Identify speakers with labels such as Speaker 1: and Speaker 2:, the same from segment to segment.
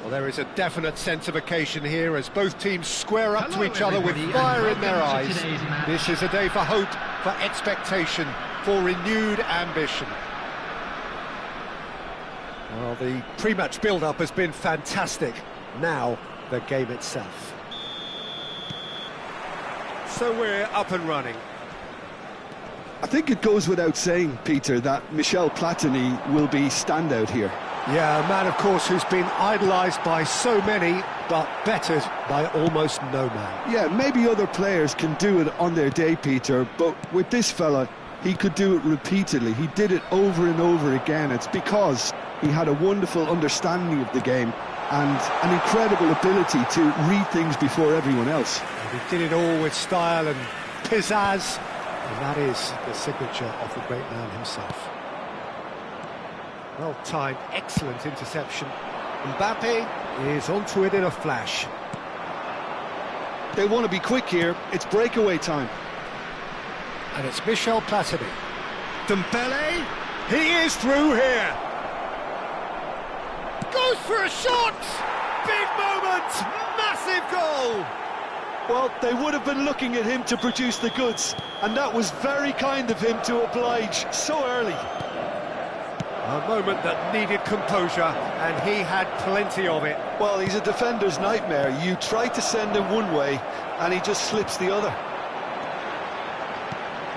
Speaker 1: Well, there is a definite sense of occasion here as both teams square up to each other with fire in their eyes. This is a day for hope, for expectation, for renewed ambition. Well, the pre-match build-up has been fantastic. Now, the game itself. So we're up and running.
Speaker 2: I think it goes without saying, Peter, that Michel Platini will be standout here.
Speaker 1: Yeah, a man, of course, who's been idolised by so many, but bettered by almost no man.
Speaker 2: Yeah, maybe other players can do it on their day, Peter, but with this fella, he could do it repeatedly. He did it over and over again. It's because he had a wonderful understanding of the game and an incredible ability to read things before everyone else.
Speaker 1: And he did it all with style and pizzazz, and that is the signature of the great man himself. Well-timed, excellent interception. Mbappe is onto it in a flash.
Speaker 2: They want to be quick here. It's breakaway time.
Speaker 1: And it's Michel Platini. Dembele, he is through here. Goes for a shot! Big moment! Massive goal!
Speaker 2: Well, they would have been looking at him to produce the goods, and that was very kind of him to oblige so early.
Speaker 1: A moment that needed composure, and he had plenty of it.
Speaker 2: Well, he's a defender's nightmare. You try to send him one way, and he just slips the other.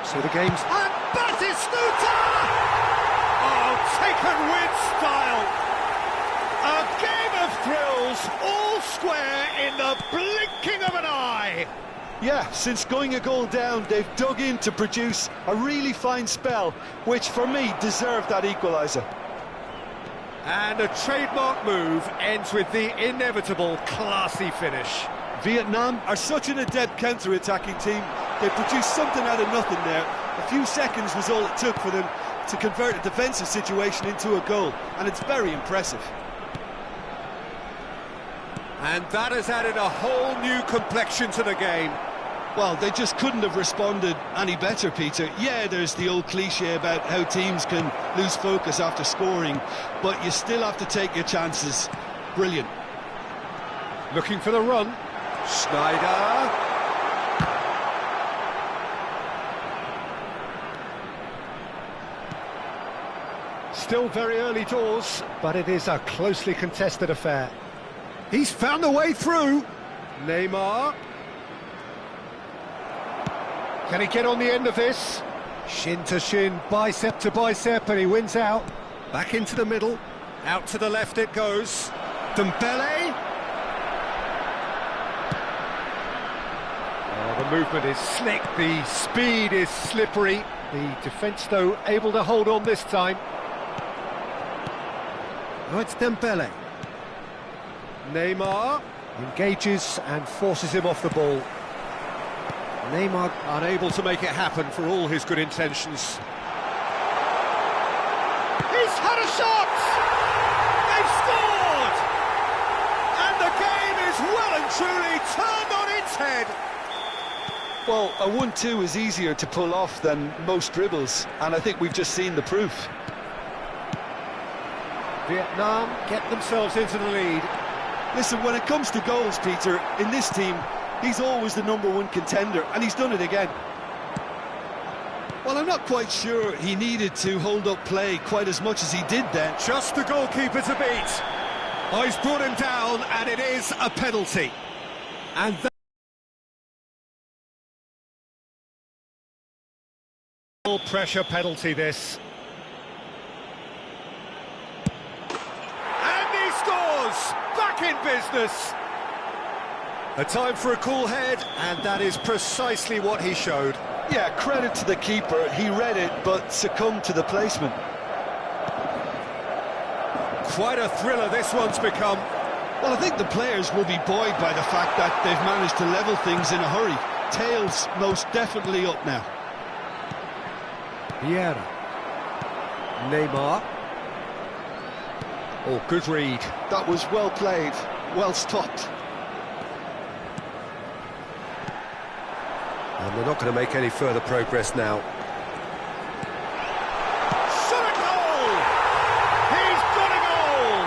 Speaker 1: So the game's... And Batistuta! Oh, taken with style! A game of thrills, all square in the blinking of an eye!
Speaker 2: Yeah, since going a goal down, they've dug in to produce a really fine spell, which for me deserved that equaliser.
Speaker 1: And a trademark move ends with the inevitable classy finish.
Speaker 2: Vietnam are such an adept counter-attacking team. They produced something out of nothing there. A few seconds was all it took for them to convert a defensive situation into a goal, and it's very impressive.
Speaker 1: And that has added a whole new complexion to the game.
Speaker 2: Well, they just couldn't have responded any better, Peter. Yeah, there's the old cliche about how teams can lose focus after scoring, but you still have to take your chances. Brilliant.
Speaker 1: Looking for the run. Schneider. Still very early doors, but it is a closely contested affair. He's found a way through. Neymar. Can he get on the end of this? Shin to shin, bicep to bicep, and he wins out. Back into the middle. Out to the left it goes. Dembele. Oh, the movement is slick, the speed is slippery. The defence, though, able to hold on this time. Oh, it's Dembele. Neymar engages and forces him off the ball. Neymar unable to make it happen for all his good intentions. He's had a shot! They've scored! And the game is well and truly turned on its head.
Speaker 2: Well, a 1-2 is easier to pull off than most dribbles, and I think we've just seen the proof.
Speaker 1: Vietnam get themselves into the lead.
Speaker 2: Listen, when it comes to goals, Peter, in this team, he's always the #1 contender, and he's done it again. Well, I'm not quite sure he needed to hold up play quite as much as he did then.
Speaker 1: Just the goalkeeper to beat. Oh, he's brought him down, and it is a penalty. And that... pressure penalty, this. And he scores! Back in business! A time for a cool head, and that is precisely what he showed.
Speaker 2: Yeah, credit to the keeper. He read it, but succumbed to the placement.
Speaker 1: Quite a thriller this one's become.
Speaker 2: Well, I think the players will be buoyed by the fact that they've managed to level things in a hurry. Tails most definitely up now.
Speaker 1: Vieira. Neymar. Oh, good read.
Speaker 2: That was well played, well stopped.
Speaker 1: And they're not going to make any further progress now. Shot a goal! He's got a goal!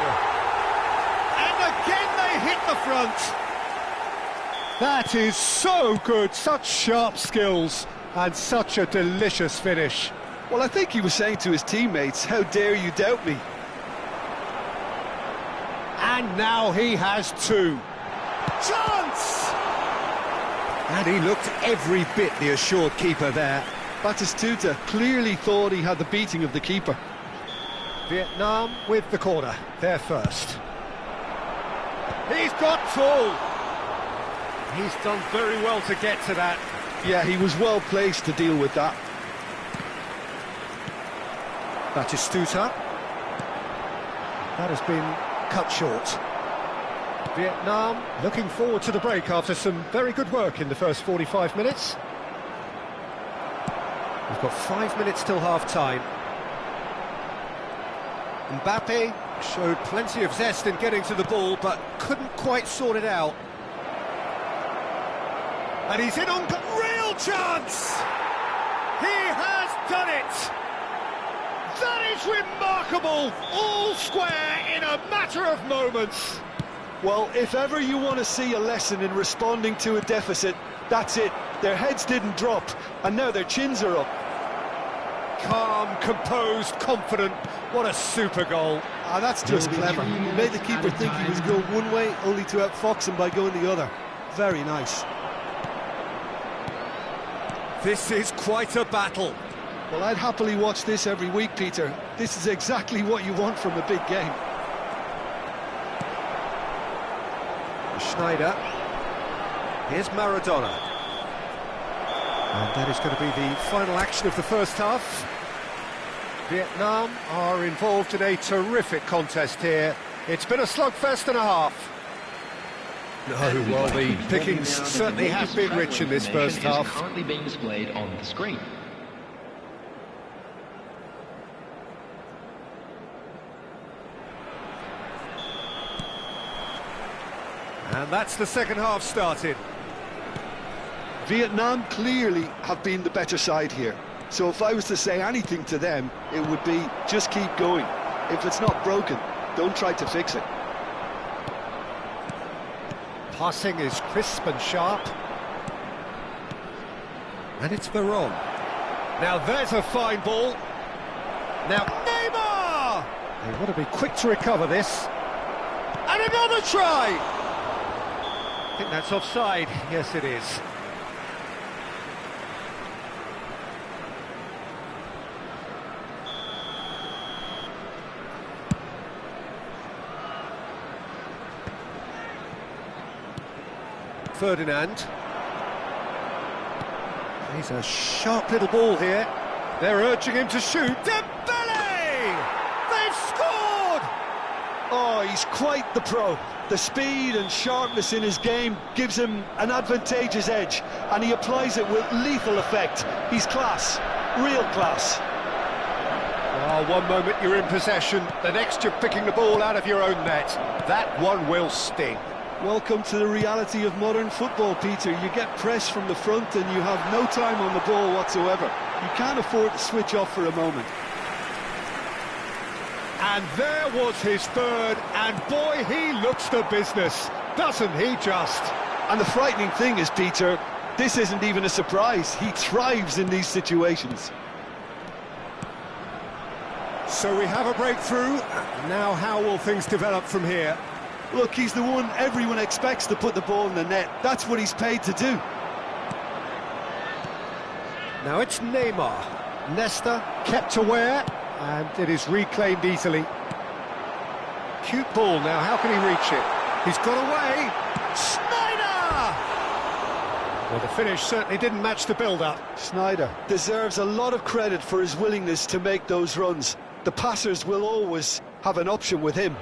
Speaker 1: And the game That is so good, such sharp skills and such a delicious finish.
Speaker 2: Well, I think he was saying to his teammates, how dare you doubt me?
Speaker 1: And now he has two. Chance! And he looked every bit the assured keeper there.
Speaker 2: Batistuta clearly thought he had the beating of the keeper.
Speaker 1: Vietnam with the corner, they're first. He's got full. He's done very well to get to that.
Speaker 2: Yeah, he was well placed to deal with that.
Speaker 1: Batistuta. That has been cut short. Vietnam looking forward to the break after some very good work in the first 45 minutes. We've got 5 minutes till half-time. Mbappe showed plenty of zest in getting to the ball, but couldn't quite sort it out. And he's in on real chance! He has done it! That is remarkable! All square in a matter of moments.
Speaker 2: Well, if ever you want to see a lesson in responding to a deficit, that's it. Their heads didn't drop, and now their chins are up.
Speaker 1: Calm, composed, confident. What a super goal.
Speaker 2: Ah, that's just clever. He made the keeper think he was going one way, only to outfox him by going the other. Very nice.
Speaker 1: This is quite a battle.
Speaker 2: Well, I'd happily watch this every week, Peter. This is exactly what you want from a big game.
Speaker 1: Schneider. Here's Maradona. And that is going to be the final action of the first half. Vietnam are involved in a terrific contest here. It's been a slugfest and a half. No, well, the pickings certainly have been rich in this first half.
Speaker 3: Currently being displayed on the screen.
Speaker 1: And that's the second half started.
Speaker 2: Vietnam clearly have been the better side here. So if I was to say anything to them, it would be just keep going. If it's not broken, don't try to fix it.
Speaker 1: Passing is crisp and sharp. And it's Veron. Now there's a fine ball. Now Neymar! They want to be quick to recover this. And another try! I think that's offside. Yes, it is. Ferdinand. He's a sharp little ball here. They're urging him to shoot. Dembele! They've scored!
Speaker 2: Oh, he's quite the pro. The speed and sharpness in his game gives him an advantageous edge, and he applies it with lethal effect. He's class, real class.
Speaker 1: Oh, one moment you're in possession, the next you're picking the ball out of your own net. That one will sting.
Speaker 2: Welcome to the reality of modern football, Peter. You get pressed from the front and you have no time on the ball whatsoever. You can't afford to switch off for a moment.
Speaker 1: And there was his third, and boy, he looks the business, doesn't he just?
Speaker 2: And the frightening thing is, Peter, this isn't even a surprise. He thrives in these situations.
Speaker 1: So we have a breakthrough. Now how will things develop from here?
Speaker 2: Look, he's the one everyone expects to put the ball in the net. That's what he's paid to do.
Speaker 1: Now it's Neymar. Nesta kept aware, and it is reclaimed easily. Cute ball now, how can he reach it? He's got away! Schneider! Well, the finish certainly didn't match the build-up.
Speaker 2: Schneider deserves a lot of credit for his willingness to make those runs. The passers will always have an option with him.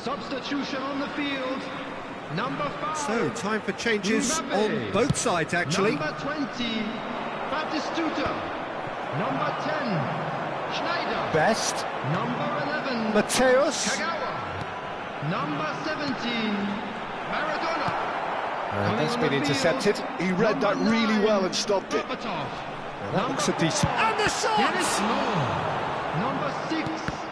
Speaker 4: Substitution on the field. Number 5.
Speaker 1: So, time for changes on both sides, actually.
Speaker 4: Number 20, Batistuta. Number 10, Schneider.
Speaker 1: Best.
Speaker 4: Number 11,
Speaker 1: Mateus.
Speaker 4: Kagawa. Number 17, Maradona.
Speaker 1: That's been intercepted.
Speaker 2: He read that really well and stopped it.
Speaker 1: That looks a decent... And the shot!
Speaker 4: Number 6,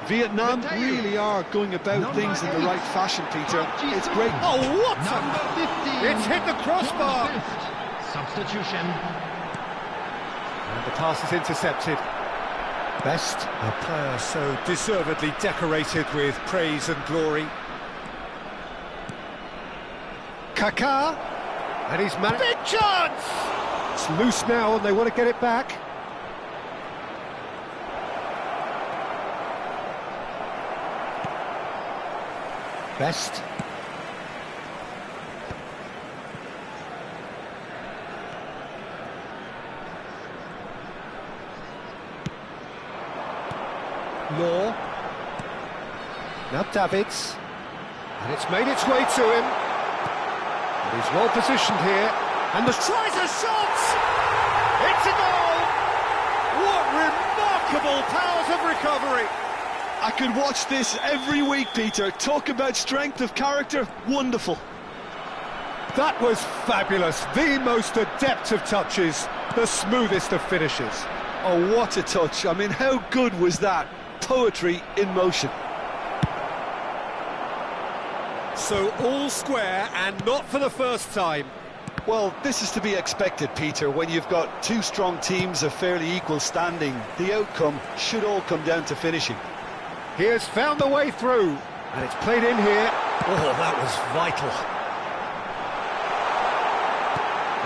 Speaker 1: Vietnam
Speaker 4: Mateus.
Speaker 2: Really are going about
Speaker 4: Number
Speaker 2: things in the
Speaker 4: 8,
Speaker 2: right fashion, Peter. It's great.
Speaker 1: Oh, what
Speaker 4: Number 15,
Speaker 1: It's hit the crossbar.
Speaker 4: John Best. Substitution.
Speaker 1: And the pass is intercepted. Best. A player so deservedly decorated with praise and glory. Kaká. And he's managed... Big chance! It's loose now and they want to get it back. Best. Law. Now Davids. And it's made its way to him. And he's well positioned here. And the tries a shot! It's a goal! What remarkable powers of recovery!
Speaker 2: I could watch this every week, Peter. Talk about strength of character. Wonderful.
Speaker 1: That was fabulous. The most adept of touches, the smoothest of finishes.
Speaker 2: Oh, what a touch. I mean, how good was that? Poetry in motion.
Speaker 1: So all square and not for the first time.
Speaker 2: Well, this is to be expected, Peter. When you've got two strong teams of fairly equal standing, the outcome should all come down to finishing.
Speaker 1: He has found the way through, and it's played in here. Oh, that was vital.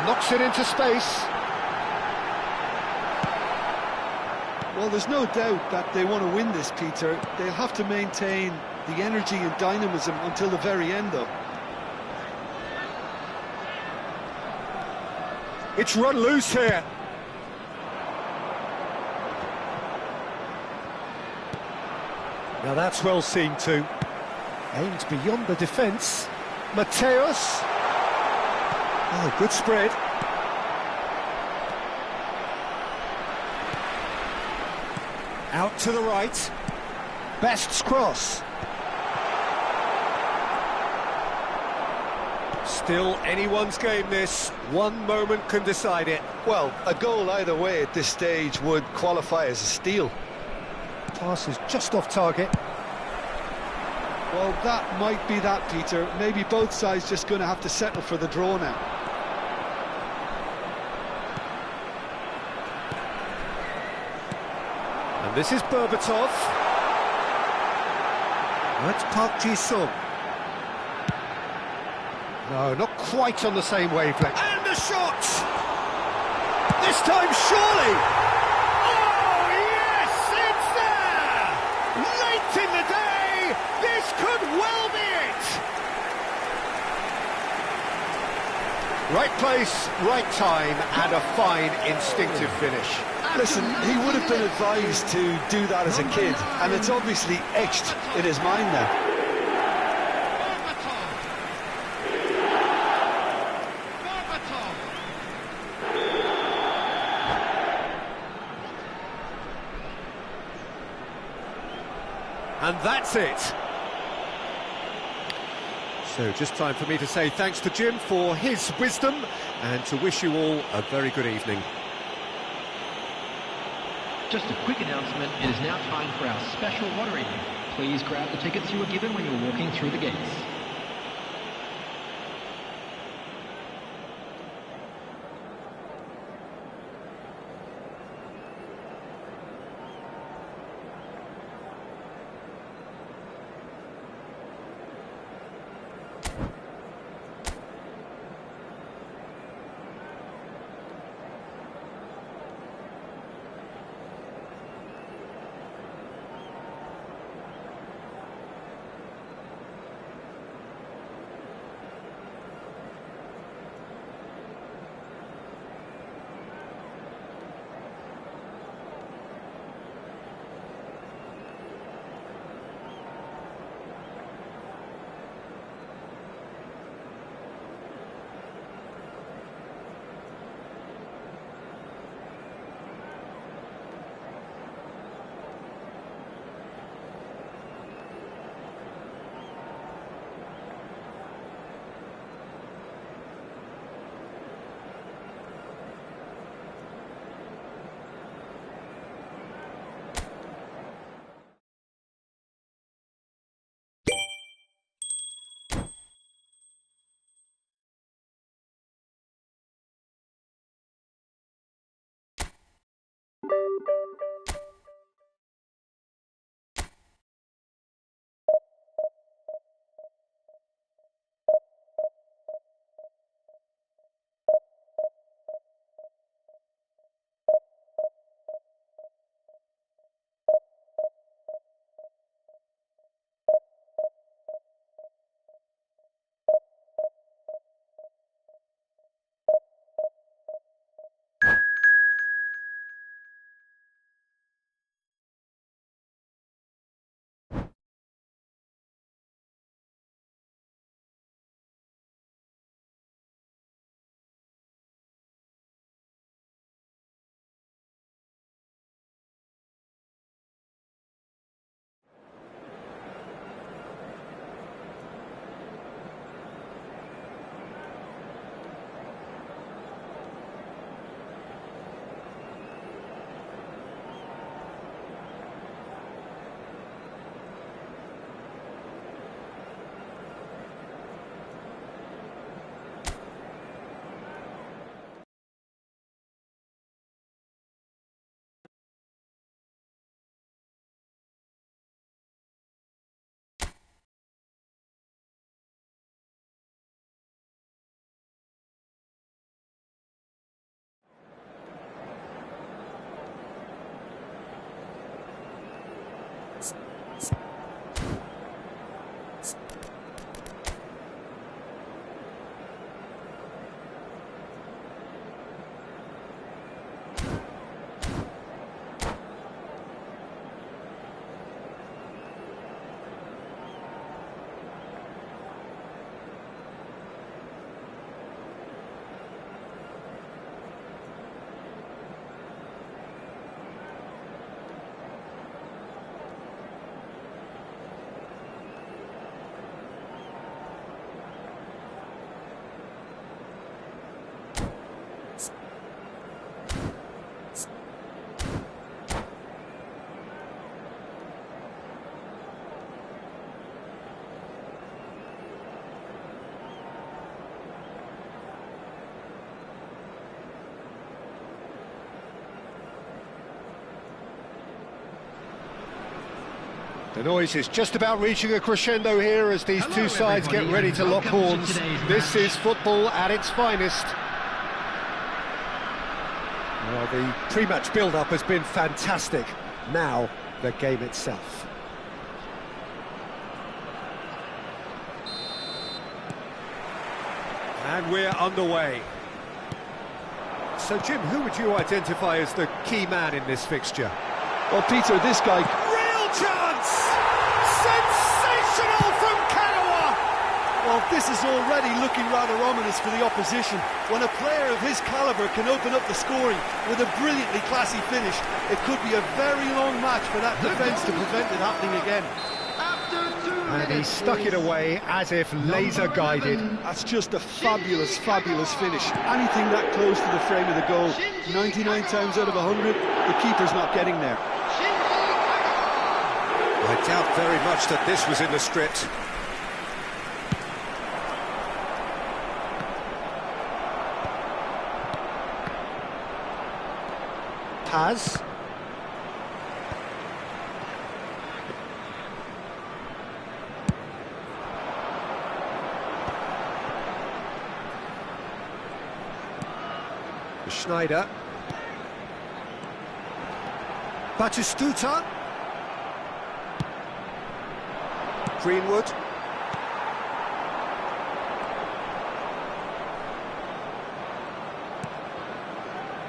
Speaker 1: Knocks it into space.
Speaker 2: Well, there's no doubt that they want to win this, Peter. They'll have to maintain the energy and dynamism until the very end, though.
Speaker 1: It's run loose here. Now that's well seen too. Aimed beyond the defence. Mateus. Oh, good spread. Out to the right. Best's cross. Still anyone's game this. One moment can decide it.
Speaker 2: Well, a goal either way at this stage would qualify as a steal.
Speaker 1: Pass is just off target.
Speaker 2: Well, that might be that, Peter. Maybe both sides just going to have to settle for the draw now.
Speaker 1: And this is Berbatov. That's Park Ji-sung. No, not quite on the same wavelength. And a shot! This time, surely! Oh, yes, it's there! Late in the day, this could well be it! Right place, right time, and a fine instinctive finish.
Speaker 2: Listen, he would have been advised to do that as a kid, and it's obviously etched in his mind now.
Speaker 1: And that's it. So just time for me to say thanks to Jim for his wisdom and to wish you all a very good evening.
Speaker 3: Just a quick announcement, it is now time for our special lottery. Please grab the tickets you were given when you were walking through the gates.
Speaker 1: The noise is just about reaching a crescendo here as these two sides get ready to lock horns. This is football at its finest. Well, the pre-match build-up has been fantastic. Now, the game itself. And we're underway. So, Jim, who would you identify as the key man in this fixture?
Speaker 2: Well, Peter, this guy...
Speaker 1: Real chance! Sensational from Kagawa!
Speaker 2: Well, this is already looking rather ominous for the opposition. When a player of his calibre can open up the scoring with a brilliantly classy finish, it could be a very long match for that defence to prevent it happening again.
Speaker 1: And he stuck it away as if laser-guided.
Speaker 2: That's just a fabulous, fabulous finish. Anything that close to the frame of the goal, 99 times out of 100, the keeper's not getting there.
Speaker 1: I doubt very much that this was in the script. Paz. Schneider. Batistuta. Greenwood.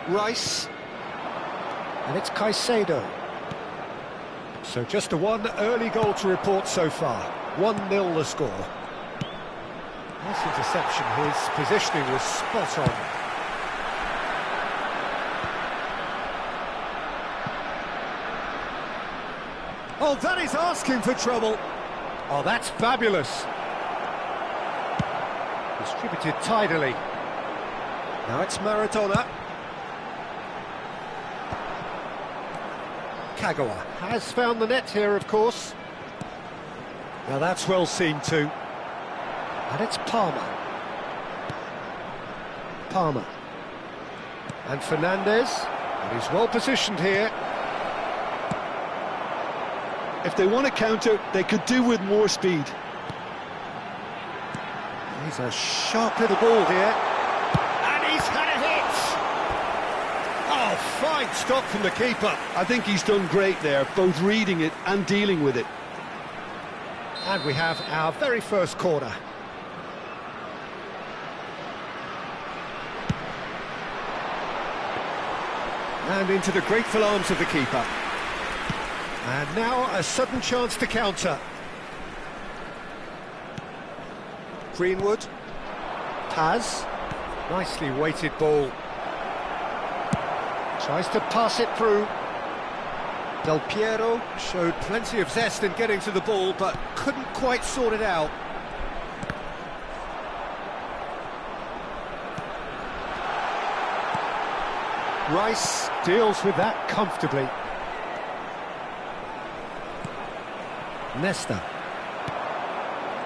Speaker 1: Rice. And it's Caicedo. So just a one early goal to report so far. 1-0 the score. Nice interception. His positioning was spot on. Oh, that is asking for trouble. Oh, that's fabulous. Distributed tidily. Now it's Maradona. Kagawa has found the net here, of course. Now that's well seen too. And it's Palmer. Palmer. And Fernandez. And he's well positioned here.
Speaker 2: If they want to counter, they could do with more speed.
Speaker 1: He's a sharp little ball here. And he's had a hit! Oh, fine stop from the keeper.
Speaker 2: I think he's done great there, both reading it and dealing with it.
Speaker 1: And we have our very first corner. And into the grateful arms of the keeper. And now a sudden chance to counter. Greenwood. Paz. Nicely weighted ball. Tries to pass it through. Del Piero showed plenty of zest in getting to the ball, but couldn't quite sort it out. Rice deals with that comfortably. Nesta.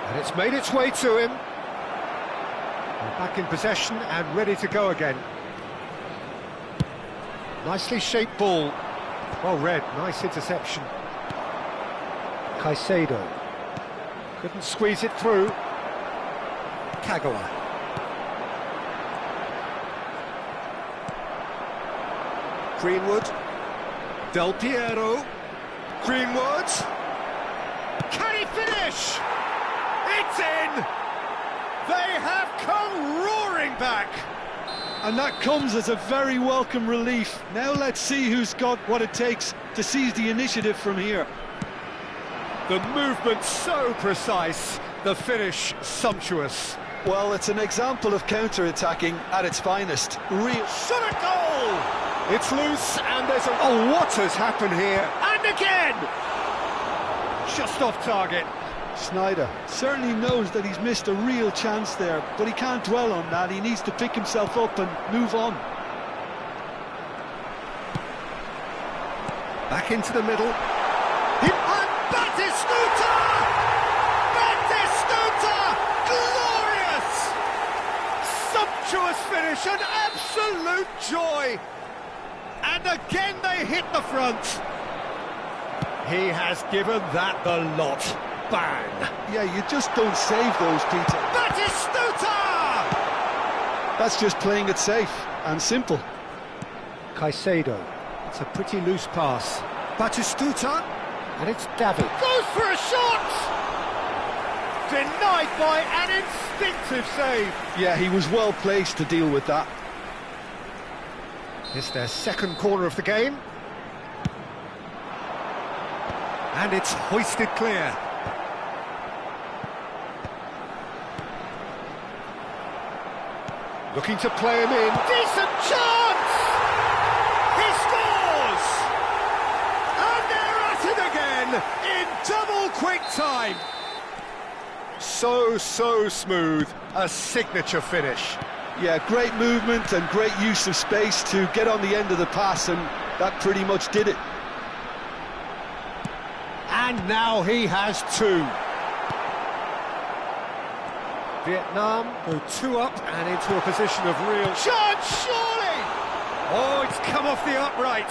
Speaker 1: And it's made its way to him. And back in possession and ready to go again. Nicely shaped ball. Well read, nice interception. Caicedo. Couldn't squeeze it through. Kagawa. Greenwood. Del Piero. Greenwood. Can he finish? It's in! They have come roaring back!
Speaker 2: And that comes as a very welcome relief. Now let's see who's got what it takes to seize the initiative from here.
Speaker 1: The movement so precise, the finish sumptuous.
Speaker 2: Well, it's an example of counter-attacking at its finest. Real
Speaker 1: Shot at goal! It's loose and there's a... Oh, what has happened here? And again! Just off target.
Speaker 2: Sneijder certainly knows that he's missed a real chance there, but he can't dwell on that. He needs to pick himself up and move on.
Speaker 1: Back into the middle. And Batistuta! Batistuta! Glorious! Sumptuous finish, an absolute joy! And again they hit the front. He has given that the lot. Bang!
Speaker 2: Yeah, you just don't save those, Peter.
Speaker 1: Batistuta!
Speaker 2: That's just playing it safe and simple.
Speaker 1: Caicedo. It's a pretty loose pass. Batistuta. And it's David. Goes for a shot! Denied by an instinctive save.
Speaker 2: Yeah, he was well placed to deal with that.
Speaker 1: It's their second corner of the game. And it's hoisted clear. Looking to play him in. Decent chance! He scores! And they're at it again in double quick time. So smooth. A signature finish.
Speaker 2: Yeah, great movement and great use of space to get on the end of the pass, and that pretty much did it.
Speaker 1: And now he has two. Vietnam go 2 up and into a position of real chance, surely! Oh, it's come off the upright.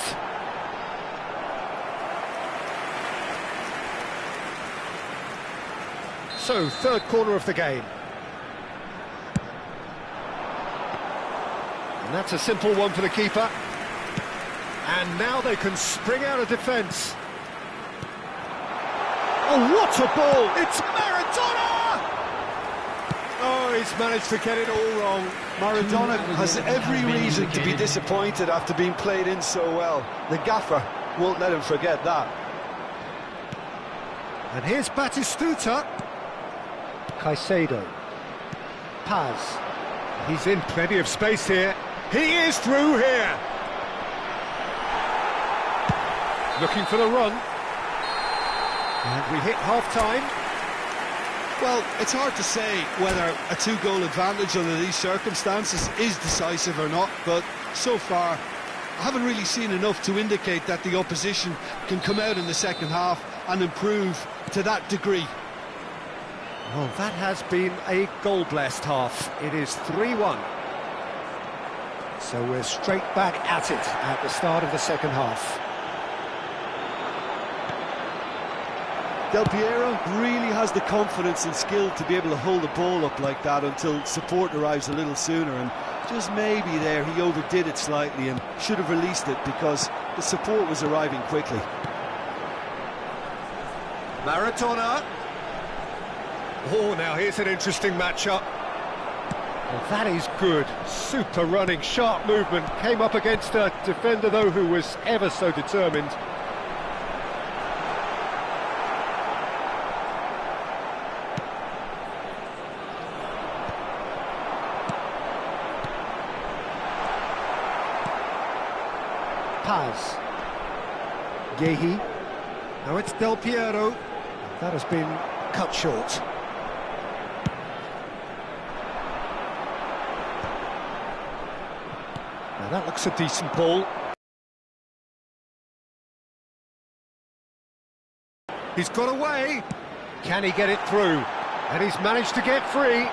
Speaker 1: So, third corner of the game. And that's a simple one for the keeper. And now they can spring out of defence. Oh, what a ball! It's Maradona! Oh, he's managed to get it all wrong.
Speaker 2: Maradona has every reason to be disappointed after being played in so well. The gaffer won't let him forget that.
Speaker 1: And here's Batistuta. Caicedo. Paz. He's in plenty of space here. He is through here. Looking for the run. And we hit half-time.
Speaker 2: Well, it's hard to say whether a 2-goal advantage under these circumstances is decisive or not, but so far I haven't really seen enough to indicate that the opposition can come out in the second half and improve to that degree.
Speaker 1: Well, that has been a goal-blessed half. It is 3-1. So we're straight back at it at the start of the second half.
Speaker 2: Del Piero really has the confidence and skill to be able to hold the ball up like that until support arrives a little sooner, and just maybe there he overdid it slightly and should have released it because the support was arriving quickly.
Speaker 1: Maradona. Oh, now here's an interesting matchup. Well, that is good. Super running, sharp movement. Came up against a defender, though, who was ever so determined. Paz. Gehi. Now it's Del Piero. That has been cut short. Now that looks a decent ball. He's got away. Can he get it through? And he's managed to get free.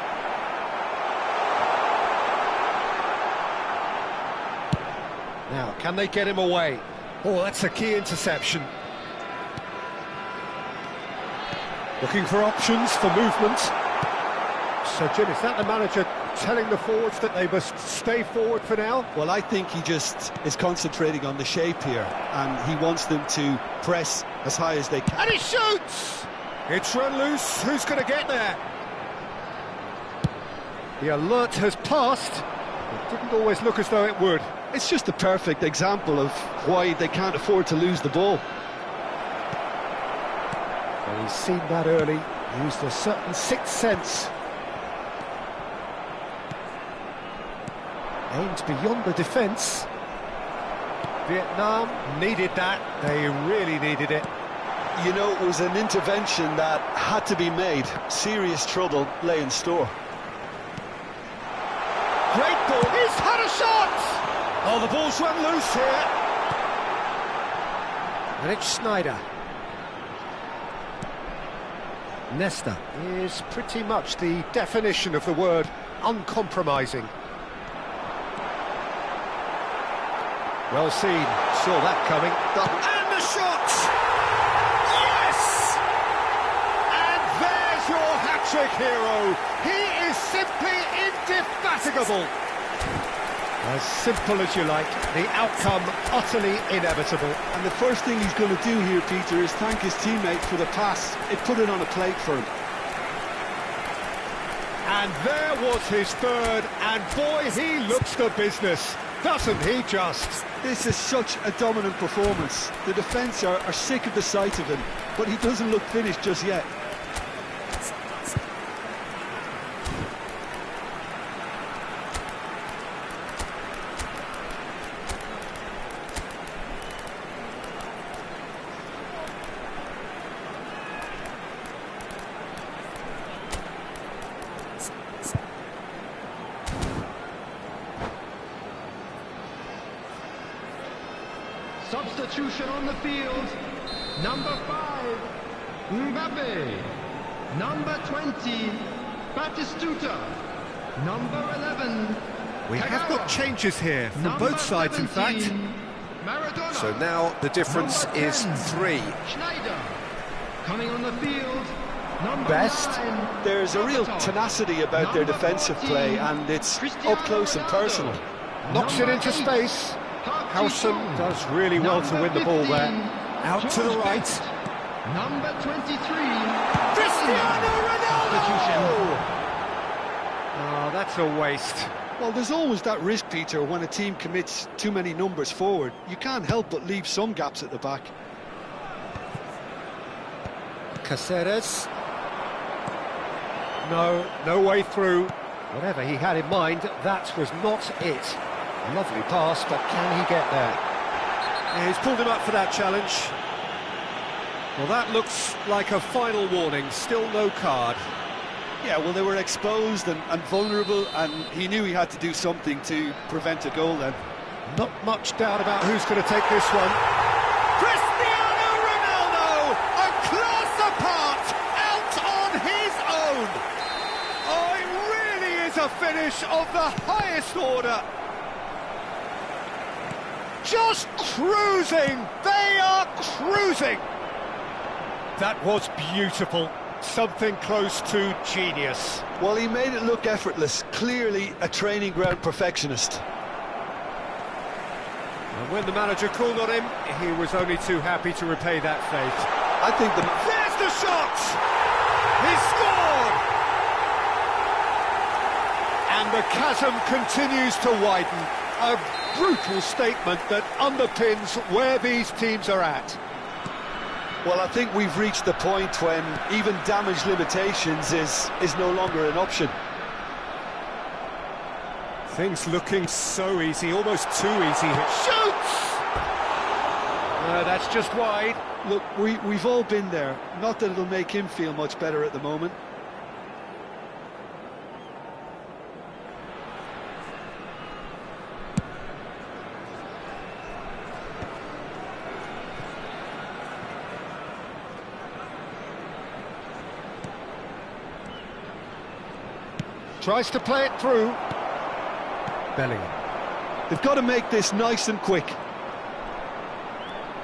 Speaker 1: Now, can they get him away? Oh, that's a key interception. Looking for options for movement. So, Jim, is that the manager telling the forwards that they must stay forward for now?
Speaker 2: Well, I think he just is concentrating on the shape here, and he wants them to press as high as they can.
Speaker 1: And he shoots! It's run loose. Who's going to get there? The alert has passed. It didn't always look as though it would.
Speaker 2: It's just a perfect example of why they can't afford to lose the ball.
Speaker 1: Well, he's seen that early, used a certain sixth sense. Aimed beyond the defence. Vietnam needed that. They really needed it.
Speaker 2: You know, it was an intervention that had to be made. Serious trouble lay in store.
Speaker 1: Great ball. He's had a shot! Oh, the ball's run loose here. And it's Schneider. Nesta is pretty much the definition of the word uncompromising. Well seen, saw that coming. And the shot! Yes! And there's your hat-trick hero. He is simply indefatigable. As simple as you like, the outcome utterly inevitable.
Speaker 2: And the first thing he's going to do here, Peter, is thank his teammate for the pass. It put it on a plate for him.
Speaker 1: And there was his third, and boy, he looks the business, doesn't he just?
Speaker 2: This is such a dominant performance. The defence are sick of the sight of him, but he doesn't look finished just yet.
Speaker 4: Substitution on the field. Number 5, Mbappe. Number 20, Batistuta. Number 11,
Speaker 1: We have got changes here from
Speaker 4: Number
Speaker 1: both sides, in
Speaker 4: 17,
Speaker 1: fact.
Speaker 4: Maradona.
Speaker 1: So now the difference
Speaker 4: Number
Speaker 1: is
Speaker 4: 10,
Speaker 1: 3.
Speaker 4: Schneider. Coming on the field, number
Speaker 2: Best.
Speaker 4: 9,
Speaker 2: There's a real
Speaker 4: Berbatov.
Speaker 2: tenacity about their
Speaker 4: Number
Speaker 2: defensive
Speaker 4: 14,
Speaker 2: play, and it's
Speaker 4: Cristiano
Speaker 2: up close and
Speaker 4: Ronaldo.
Speaker 2: personal.
Speaker 1: Knocks it
Speaker 4: Number
Speaker 1: into
Speaker 4: 8,
Speaker 1: space. Howson
Speaker 4: Hudson.
Speaker 1: does really well to win the ball there.
Speaker 4: Number
Speaker 1: Out to the
Speaker 4: George
Speaker 1: right.
Speaker 4: Best. Number 23,
Speaker 1: Cristiano
Speaker 4: Substitution.
Speaker 1: Ronaldo! Oh, that's a waste.
Speaker 2: Well, there's always that risk, Peter, when a team commits too many numbers forward. You can't help but leave some gaps at the back.
Speaker 1: Caceres. No way through. Whatever he had in mind, that was not it. Lovely pass, but can he get there? Yeah, he's pulled him up for that challenge. Well, that looks like a final warning. Still no card.
Speaker 2: Yeah, well, they were exposed and vulnerable, and he knew he had to do something to prevent a goal then.
Speaker 1: Not much doubt about who's going to take this one. Cristiano Ronaldo! A class apart! Out on his own! Oh, it really is a finish of the highest order. just cruising. They are cruising. That was beautiful. Something close to genius.
Speaker 2: Well, he made it look effortless. Clearly a training ground perfectionist.
Speaker 1: And when the manager called on him, he was only too happy to repay that faith.
Speaker 2: I think
Speaker 1: There's the shot! He scored! And the chasm continues to widen. A brutal statement that underpins where these teams are at.
Speaker 2: Well, I think we've reached the point when even damage limitations is no longer an option.
Speaker 1: Things looking so easy, almost too easy. Shoots! That's just wide.
Speaker 2: Look, we've all been there. Not that it'll make him feel much better at the moment.
Speaker 1: Tries to play it through. Bellingham.
Speaker 2: They've got to make this nice and quick.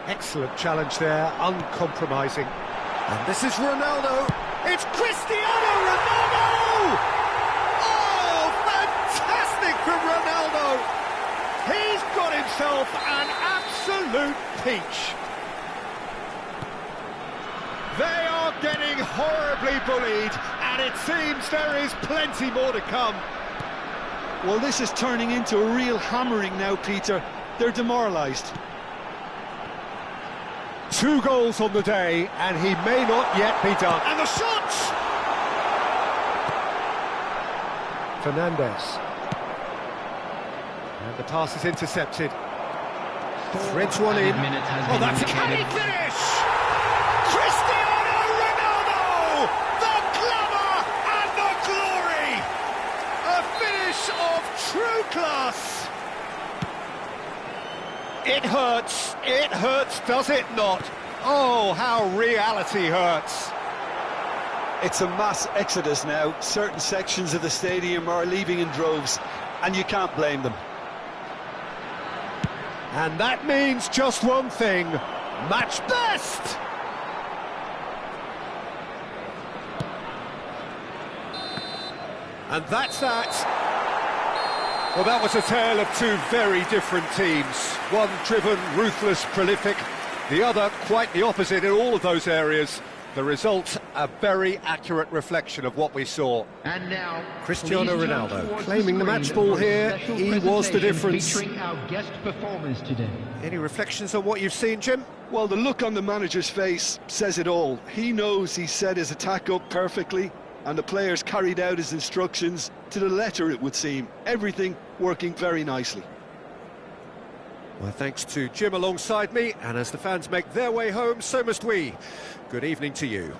Speaker 1: Excellent challenge there, uncompromising. And this is Ronaldo. It's Cristiano Ronaldo! Oh, fantastic from Ronaldo! He's got himself an absolute peach. They are getting horribly bullied, and it seems there is plenty more to come.
Speaker 2: Well, this is turning into a real hammering now, Peter. They're demoralised.
Speaker 1: 2 goals on the day, and he may not yet be done. And the shot! Fernandes. And the pass is intercepted. Threads one in. Oh, that's a canny finish! Cristiano Ronaldo! The glamour and the glory! A finish of true class! It hurts, does it not? Oh, how reality hurts.
Speaker 2: It's a mass exodus now. Certain sections of the stadium are leaving in droves, and you can't blame them.
Speaker 1: And that means just one thing: match best! And that's that. Well, that was a tale of 2 very different teams. One driven, ruthless, prolific. The other quite the opposite in all of those areas. The result, a very accurate reflection of what we saw.
Speaker 3: And now,
Speaker 1: Cristiano Ronaldo claiming the match ball here. He was the difference.
Speaker 3: Featuring our guest performers today.
Speaker 1: Any reflections on what you've seen, Jim?
Speaker 2: Well, the look on the manager's face says it all. He knows he set his attack up perfectly, and the players carried out his instructions to the letter, it would seem. Everything working very nicely.
Speaker 1: Well, thanks to Jim alongside me, and as the fans make their way home, so must we. Good evening to you.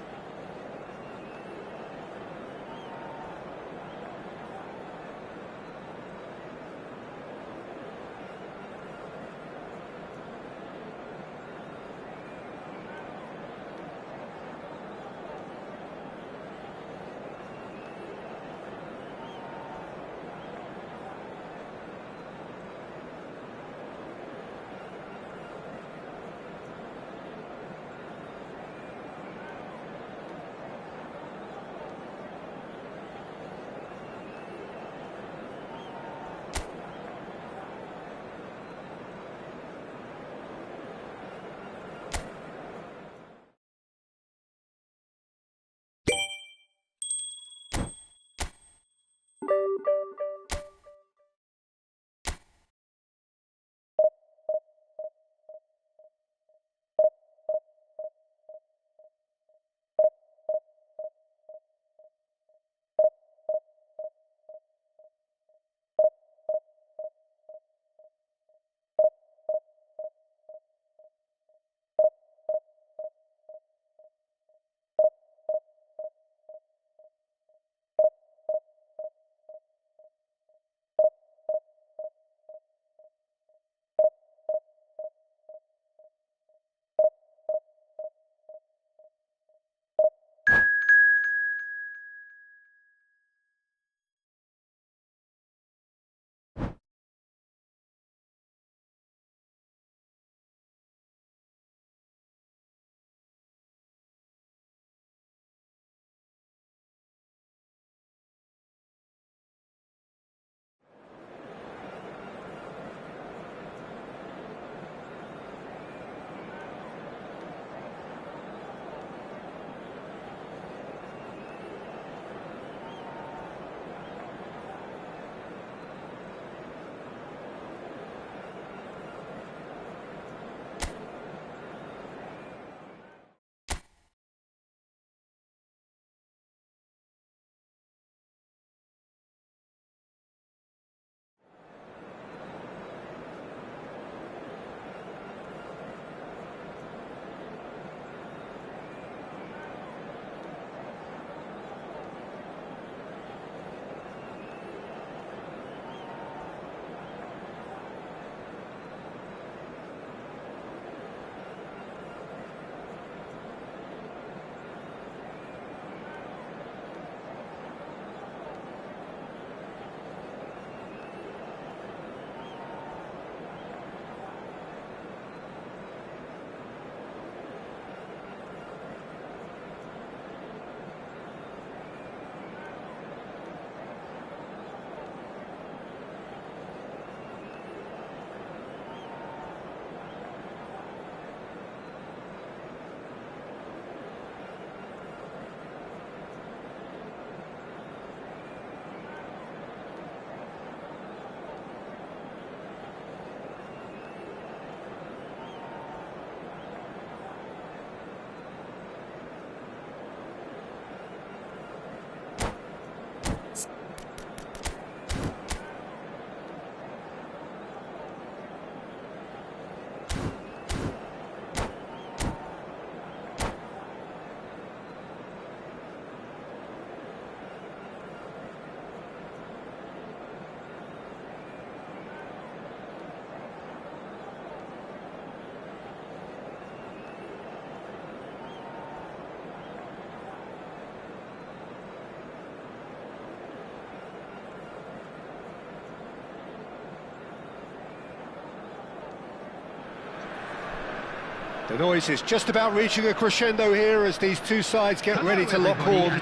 Speaker 1: The noise is just about reaching a crescendo here as these two sides get ready to lock horn.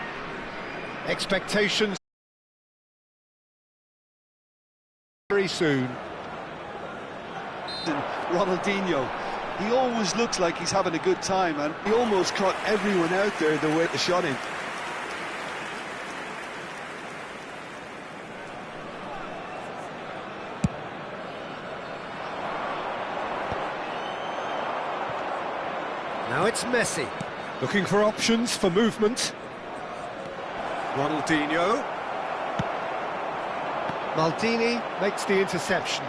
Speaker 1: Expectations very soon.
Speaker 2: Ronaldinho, he always looks like he's having a good time, and he almost caught everyone out there the way they shot him.
Speaker 1: Now it's Messi, looking for options for movement. Ronaldinho. Maldini makes the interception.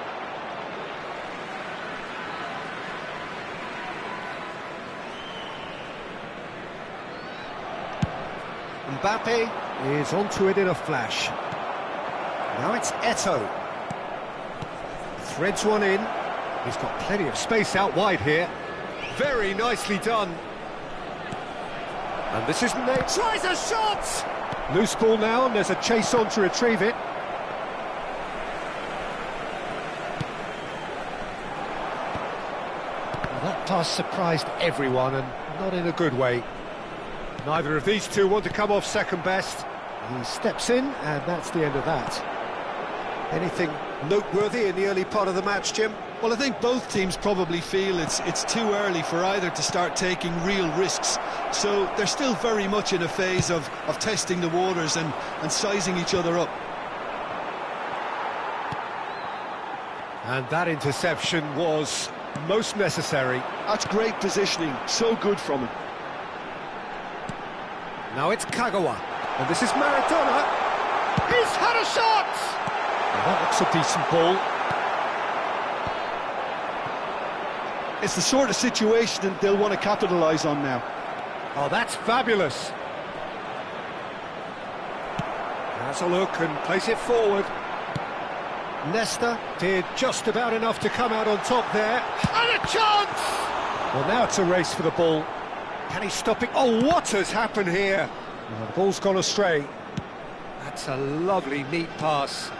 Speaker 1: Mbappe is onto it in a flash. Now it's Eto'o. Threads one in. He's got plenty of space out wide here. Very nicely done. And this is Nate. Tries a shot! Loose ball now, and there's a chase on to retrieve it. Well, that pass surprised everyone, and not in a good way. Neither of these two want to come off second best. He steps in, and that's the end of that. Anything noteworthy in the early part of the match, Jim?
Speaker 2: Well, I think both teams probably feel it's too early for either to start taking real risks. So they're still very much in a phase of testing the waters and sizing each other up.
Speaker 1: And that interception was most necessary.
Speaker 2: That's great positioning, so good from him.
Speaker 1: Now it's Kagawa, and this is Maradona. He's had a shot! Well, that looks a decent ball.
Speaker 2: It's the sort of situation that they'll want to capitalise on now.
Speaker 1: Oh, that's fabulous. Has a look and plays it forward. Nesta did just about enough to come out on top there. And a chance! Well, now it's a race for the ball. Can he stop it? Oh, what has happened here? Well, the ball's gone astray. That's a lovely, neat pass.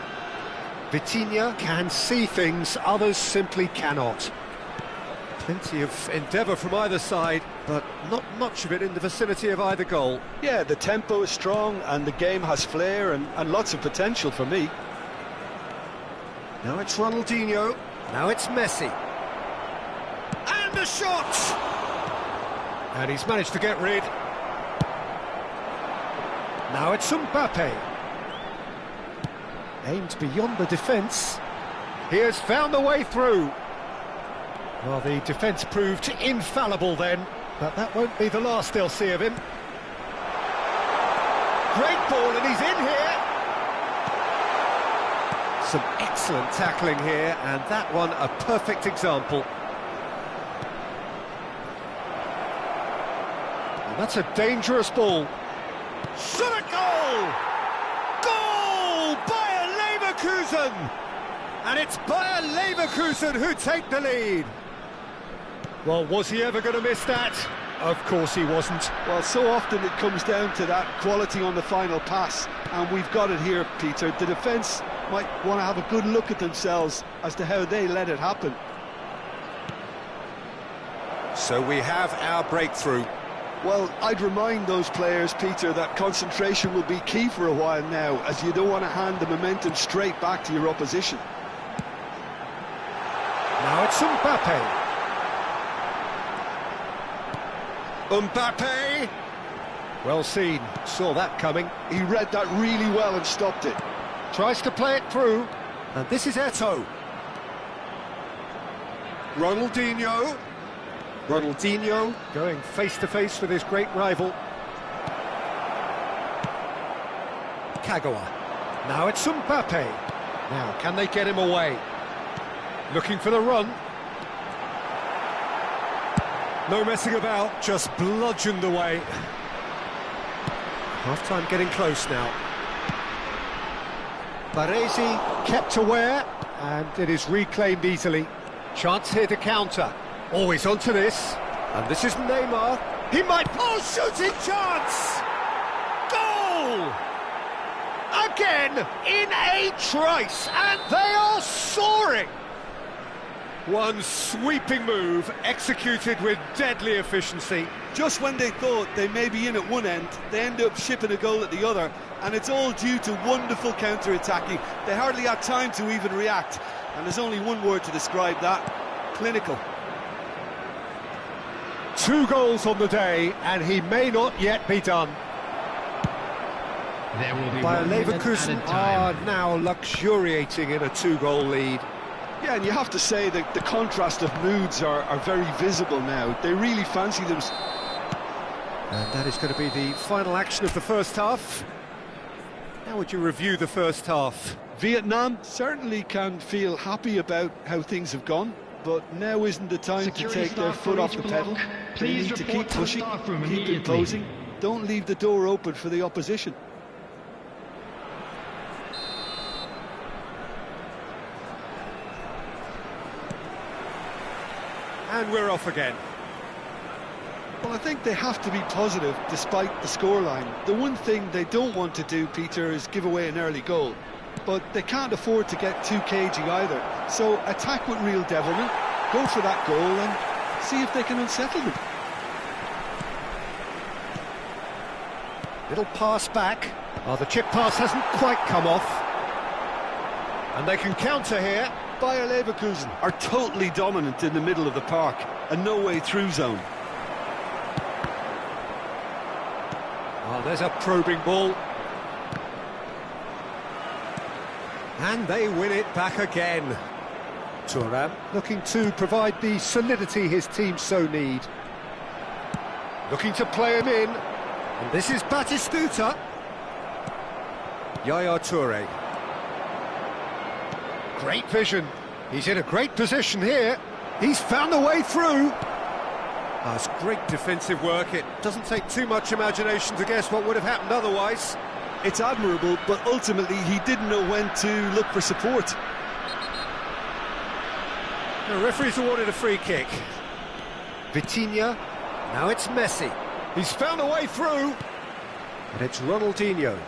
Speaker 1: Vitinha can see things, others simply cannot. Plenty of endeavour from either side, but not much of it in the vicinity of either goal.
Speaker 2: Yeah, the tempo is strong and the game has flair and lots of potential for me.
Speaker 1: Now it's Ronaldinho, now it's Messi. And a shot! And he's managed to get rid. Now it's Mbappe. Aimed beyond the defence. He has found the way through. Well, the defence proved infallible then, but that won't be the last they'll see of him. Great ball, and he's in here. Some excellent tackling here, and that one a perfect example. And that's a dangerous ball. Shot a goal! Goal! Bayer Leverkusen! And it's Bayer Leverkusen who take the lead. Well, was he ever going to miss that? Of course he wasn't.
Speaker 2: Well, so often it comes down to that quality on the final pass, and we've got it here, Peter. The defence might want to have a good look at themselves as to how they let it happen.
Speaker 1: So we have our breakthrough.
Speaker 2: Well, I'd remind those players, Peter, that concentration will be key for a while now, as you don't want to hand the momentum straight back to your opposition.
Speaker 1: Now it's Mbappe. Mbappe! Well seen, saw that coming.
Speaker 2: He read that really well and stopped it.
Speaker 1: Tries to play it through, and this is Eto'o. Ronaldinho. Ronaldinho going face-to-face with his great rival. Kagawa. Now it's Mbappe. Now, can they get him away? Looking for the run. No messing about, just bludgeoned away. Half-time getting close now. Baresi kept aware, and it is reclaimed easily. Chance here to counter. Always onto this. And this is Neymar. He might... Oh, shooting chance! Goal! Again, in a trice, and they are soaring! One sweeping move, executed with deadly efficiency.
Speaker 2: Just when they thought they may be in at one end, they end up shipping a goal at the other, and it's all due to wonderful counter-attacking. They hardly had time to even react, and there's only one word to describe that: clinical.
Speaker 1: 2 goals on the day, and he may not yet be done.
Speaker 3: There will be
Speaker 1: Bayer
Speaker 3: 1 minute
Speaker 1: Leverkusen
Speaker 3: added time.
Speaker 1: are now luxuriating in a 2-goal lead.
Speaker 2: Yeah, and you have to say that the contrast of moods are very visible now. They really fancy them.
Speaker 1: And that is going to be the final action of the first half. How would you review the first half?
Speaker 2: Vietnam certainly can feel happy about how things have gone, but now isn't the time
Speaker 3: Security
Speaker 2: to take their
Speaker 3: staff
Speaker 2: foot
Speaker 3: for
Speaker 2: off
Speaker 3: each
Speaker 2: the pedal.
Speaker 3: block.
Speaker 2: They
Speaker 3: Please
Speaker 2: need to
Speaker 3: report
Speaker 2: keep
Speaker 3: to the
Speaker 2: pushing,
Speaker 3: staff room
Speaker 2: keep
Speaker 3: immediately.
Speaker 2: imposing. Don't leave the door open for the opposition.
Speaker 1: And we're off again.
Speaker 2: Well, I think they have to be positive despite the scoreline. The one thing they don't want to do, Peter, is give away an early goal. But they can't afford to get too cagey either. So attack with real devilment, go for that goal and see if they can unsettle them.
Speaker 1: Little pass back. Oh, the chip pass hasn't quite come off. And they can counter here.
Speaker 2: Bayer Leverkusen are totally dominant in the middle of the park, a no-way-through zone.
Speaker 1: Oh, there's a probing ball. And they win it back again. Thuram looking to provide the solidity his team so need. Looking to play him in. And this is Batistuta. Yaya Toure. Great vision. He's in a great position here. He's found the way through. That's great defensive work. It doesn't take too much imagination to guess what would have happened otherwise.
Speaker 2: It's admirable, but ultimately he didn't know when to look for support.
Speaker 1: The referee's awarded a free kick. Vitinha. Now it's Messi. He's found a way through. And it's Ronaldinho.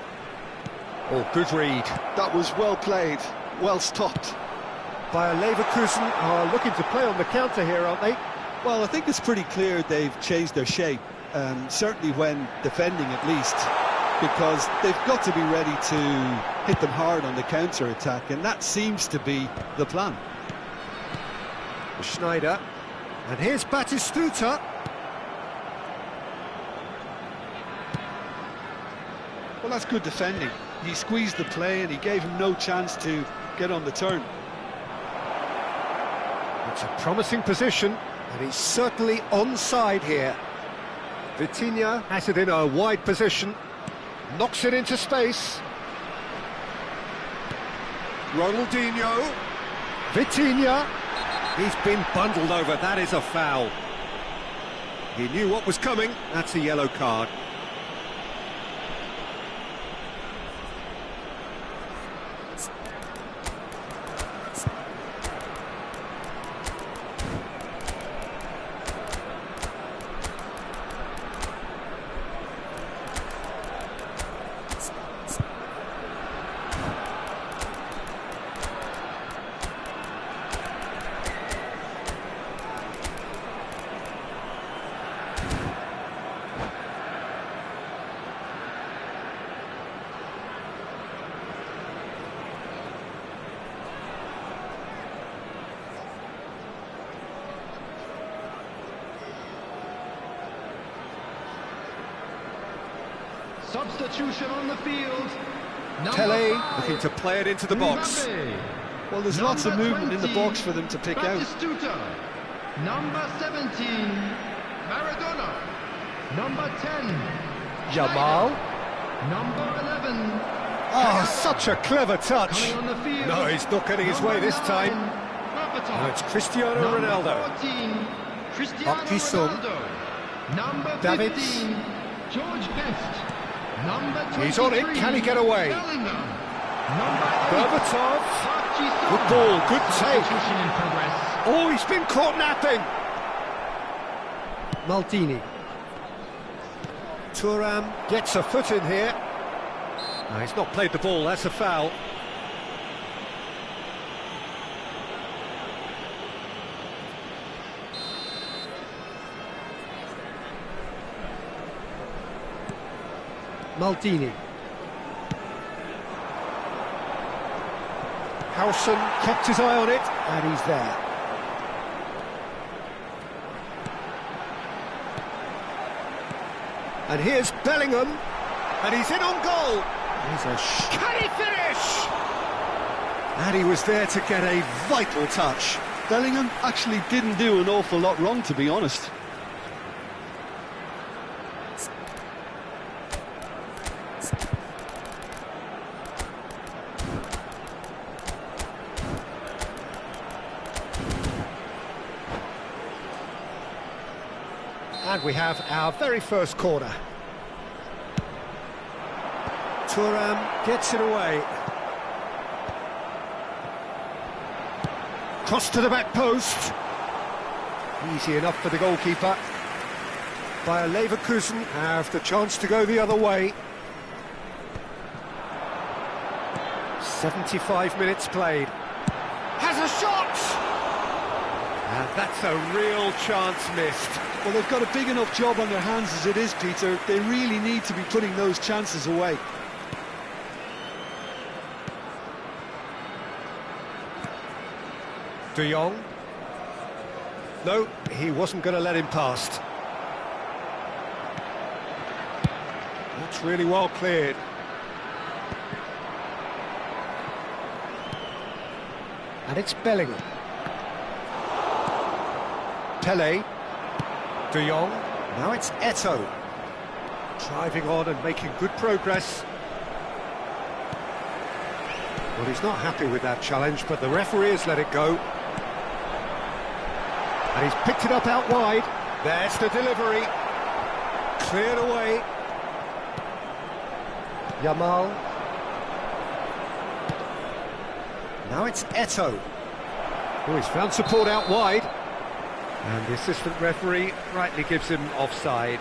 Speaker 1: Oh, good read.
Speaker 2: That was well played, well stopped.
Speaker 1: Bayer Leverkusen are looking to play on the counter here, aren't they?
Speaker 2: Well, I think it's pretty clear they've changed their shape, certainly when defending at least, because they've got to be ready to hit them hard on the counter-attack, and that seems to be the plan.
Speaker 1: Schneider. And here's Batistuta.
Speaker 2: Well, that's good defending. He squeezed the play and he gave him no chance to get on the turn.
Speaker 1: It's a promising position, and he's certainly onside here. Vitinha has it in a wide position, knocks it into space. Ronaldinho. Vitinha. He's been bundled over, that is a foul. He knew what was coming, that's a yellow card.
Speaker 4: Substitution on the field.
Speaker 1: Tele
Speaker 4: 5,
Speaker 1: looking to play it into the box.
Speaker 4: Mbappe.
Speaker 2: Well, there's lots of movement in the box for them to pick out.
Speaker 4: Batistuta. Number 17, Maradona. Number 10,
Speaker 1: Jamal.
Speaker 4: Number 11.
Speaker 1: Oh, such a clever touch.
Speaker 4: Coming on the field.
Speaker 1: No, he's not getting his way this time.
Speaker 4: Berbatov.
Speaker 1: No, it's Cristiano
Speaker 4: Number
Speaker 1: Ronaldo.
Speaker 4: 14, Cristiano
Speaker 1: Park Ji-sung.
Speaker 4: Ronaldo. Number
Speaker 1: Davids.
Speaker 4: 15, George Best. Number 23,
Speaker 1: He's on it, can he get away?
Speaker 4: Bellingham. Number 8,
Speaker 1: Berbatov.
Speaker 4: Park Ji-sung.
Speaker 1: Good ball, good take.
Speaker 4: Substitution in progress.
Speaker 1: Oh, he's been caught napping. Maldini. Thuram gets a foot in here. No, he's not played the ball, that's a foul.
Speaker 5: Maldini. Howson kept his eye on it, and he's there. And here's Bellingham, and he's in on goal. Can he finish? And he was there to get a vital touch.
Speaker 2: Bellingham actually didn't do an awful lot wrong, to be honest.
Speaker 5: And we have our very first corner. Thuram gets it away. Cross to the back post. Easy enough for the goalkeeper. Bayer Leverkusen have the chance to go the other way. 75 minutes played. Has a shot! And that's a real chance missed.
Speaker 2: Well, they've got a big enough job on their hands as it is, Peter. They really need to be putting those chances away.
Speaker 5: De Jong. No, he wasn't going to let him past. That's really well cleared. And it's Bellingham. Pele. De Jong. Now it's Eto'o. Driving on and making good progress. Well, he's not happy with that challenge, but the referee has let it go. And he's picked it up out wide. There's the delivery. Cleared away. Yamal. Now it's Eto'o. Oh, he's found support out wide. And the assistant referee rightly gives him offside.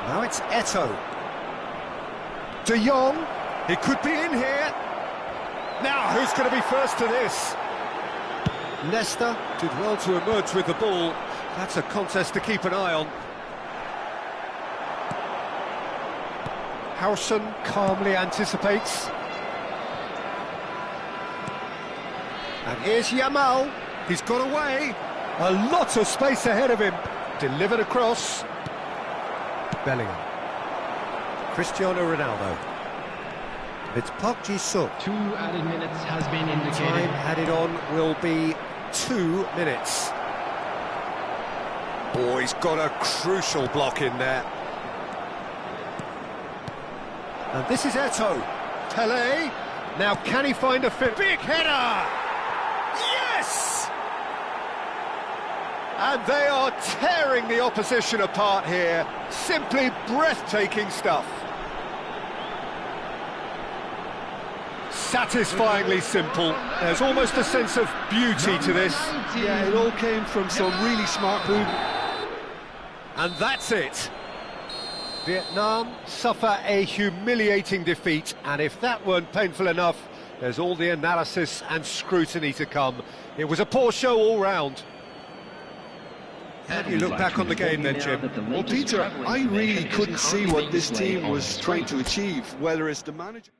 Speaker 5: Now it's Eto'o. De Jong, he could be in here. Now, who's going to be first to this? Nesta did well to emerge with the ball. That's a contest to keep an eye on. Howson calmly anticipates. And here's Yamal. He's got away. A lot of space ahead of him. Delivered across. Bellingham. Cristiano Ronaldo. It's Park Ji-suk.
Speaker 3: 2 added minutes has been indicated.
Speaker 5: Time added on will be 2 minutes. Oh, he's got a crucial block in there. And this is Eto'o. Pele. Now can he find a fit? Big header! Yes! And they are tearing the opposition apart here. Simply breathtaking stuff. Satisfyingly simple. There's almost a sense of beauty to this.
Speaker 2: Yeah, it all came from some really smart movement.
Speaker 5: And that's it. Vietnam suffer a humiliating defeat, and if that weren't painful enough, there's all the analysis and scrutiny to come. It was a poor show all round. How do you look back on the game then, Jim?
Speaker 2: Well, Peter, I really couldn't see what this team was trying to achieve, whether it's the manager...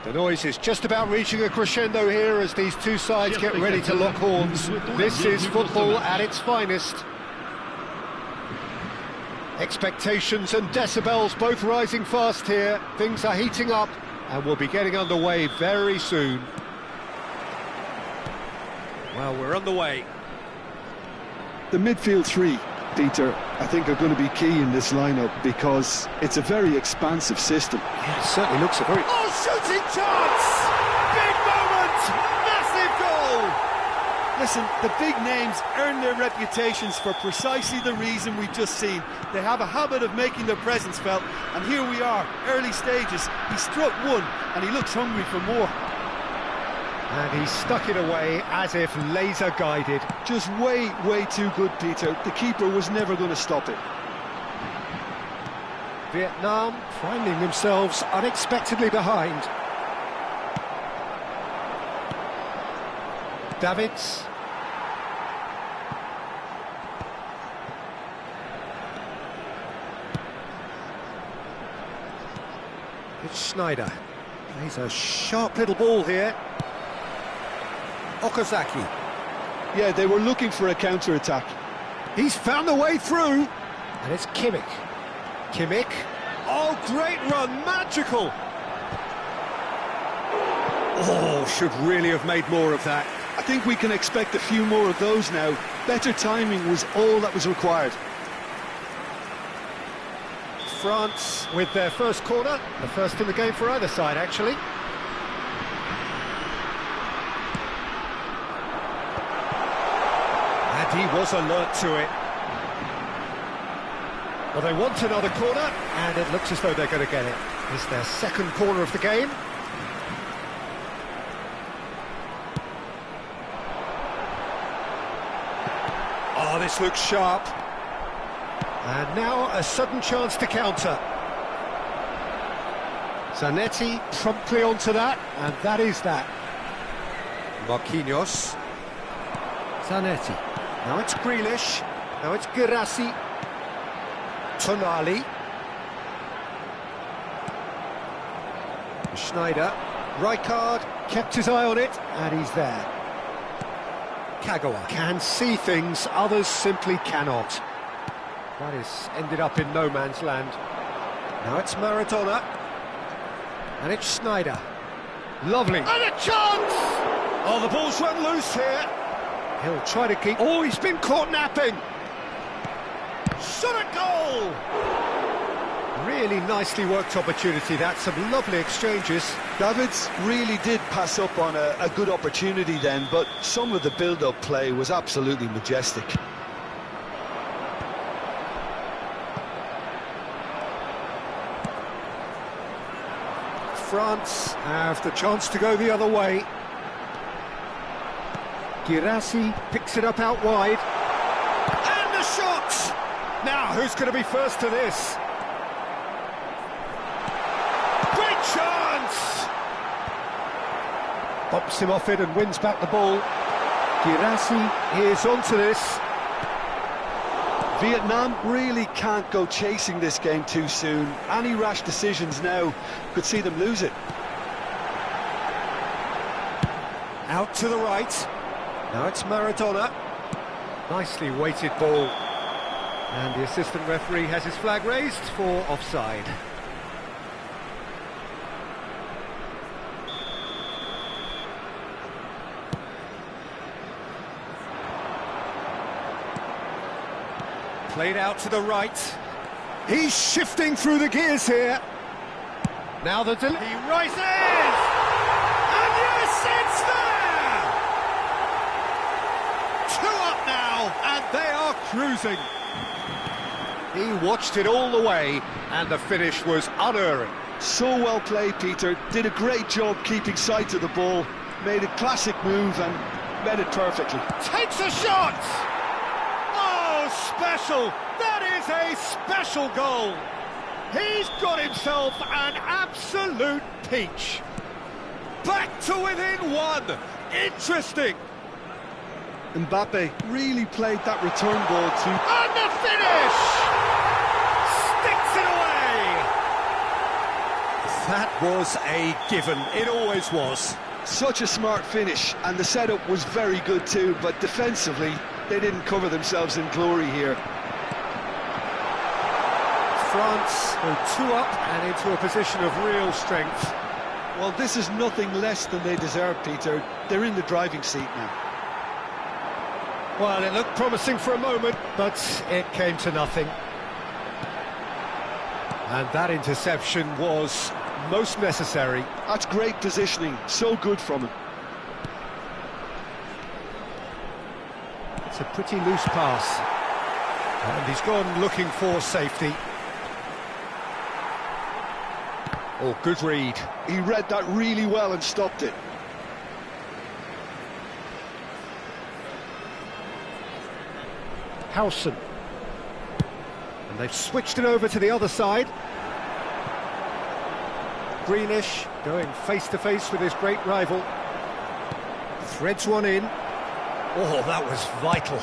Speaker 5: The noise is just about reaching a crescendo here as these two sides get ready to lock horns. This is football at its finest. Expectations and decibels both rising fast here. Things are heating up and we'll be getting underway very soon. Well, we're underway.
Speaker 2: The midfield three, Peter, I think are going to be key in this lineup because it's a very expansive system.
Speaker 5: Yeah, it certainly looks a very...
Speaker 1: Oh, shooting chance! Big moment! Massive goal!
Speaker 2: Listen, the big names earn their reputations for precisely the reason we've just seen. They have a habit of making their presence felt, and here we are, early stages. He struck one, and he looks hungry for more.
Speaker 5: And he stuck it away as if laser-guided.
Speaker 2: Just way too good, Peter. The keeper was never going to stop it.
Speaker 5: Vietnam finding themselves unexpectedly behind. Davids. It's Schneider. Plays a sharp little ball here. Okazaki.
Speaker 2: Yeah, they were looking for a counter-attack.
Speaker 5: He's found the way through. And it's Kimmich. Kimmich. Oh, great run, magical. Oh, should really have made more of that.
Speaker 2: I think we can expect a few more of those now. Better timing was all that was required.
Speaker 5: France with their first corner. The first in the game for either side, actually. And he was alert to it. Well, they want another corner, and it looks as though they're going to get it. It's their second corner of the game. Oh, this looks sharp. And now a sudden chance to counter. Zanetti promptly onto that, and that is that. Marquinhos. Zanetti. Now it's Grealish. Now it's Girassi. Tonali. Schneider. Rijkaard kept his eye on it, and he's there. Kagawa can see things others simply cannot. That is ended up in no man's land. Now it's Maradona. And it's Schneider. Lovely.
Speaker 1: And a chance!
Speaker 5: Oh, the ball's run loose here. He'll try to keep... Oh, he's been caught napping.
Speaker 1: Shot a goal!
Speaker 5: Really nicely worked opportunity. That's some lovely exchanges.
Speaker 2: Davids really did pass up on a good opportunity then, but some of the build-up play was absolutely majestic.
Speaker 5: France have the chance to go the other way. Girassi picks it up out wide. And the shot! Now, who's going to be first to this? Great chance! Bumps him off it and wins back the ball. Girassi is onto this.
Speaker 2: Vietnam really can't go chasing this game too soon. Any rash decisions now could see them lose it.
Speaker 5: Out to the right. Now it's Maradona. Nicely weighted ball. And the assistant referee has his flag raised for offside. Played out to the right. He's shifting through the gears here. Now the...
Speaker 1: He rises! And yes, it's there! 2 up now, and they are cruising.
Speaker 5: He watched it all the way, and the finish was unerring.
Speaker 2: So well played, Peter. Did a great job keeping sight of the ball. Made a classic move and met it perfectly.
Speaker 1: Takes a shot! Oh, special! That is a special goal! He's got himself an absolute peach. Back to within 1. Interesting.
Speaker 2: Mbappe really played that return ball to...
Speaker 1: And the finish! Sticks it away!
Speaker 5: That was a given, it always was.
Speaker 2: Such a smart finish, and the setup was very good too, but defensively, they didn't cover themselves in glory here.
Speaker 5: France go 2 up and into a position of real strength.
Speaker 2: Well, this is nothing less than they deserve, Peter. They're in the driving seat now.
Speaker 5: Well, it looked promising for a moment, but it came to nothing. And that interception was most necessary.
Speaker 2: That's great positioning, so good from him.
Speaker 5: It's a pretty loose pass. And he's gone looking for safety. Oh, good read.
Speaker 2: He read that really well and stopped it.
Speaker 5: Howson. And they've switched it over to the other side. Greenish going face-to-face with his great rival. Threads one in. Oh, that was vital.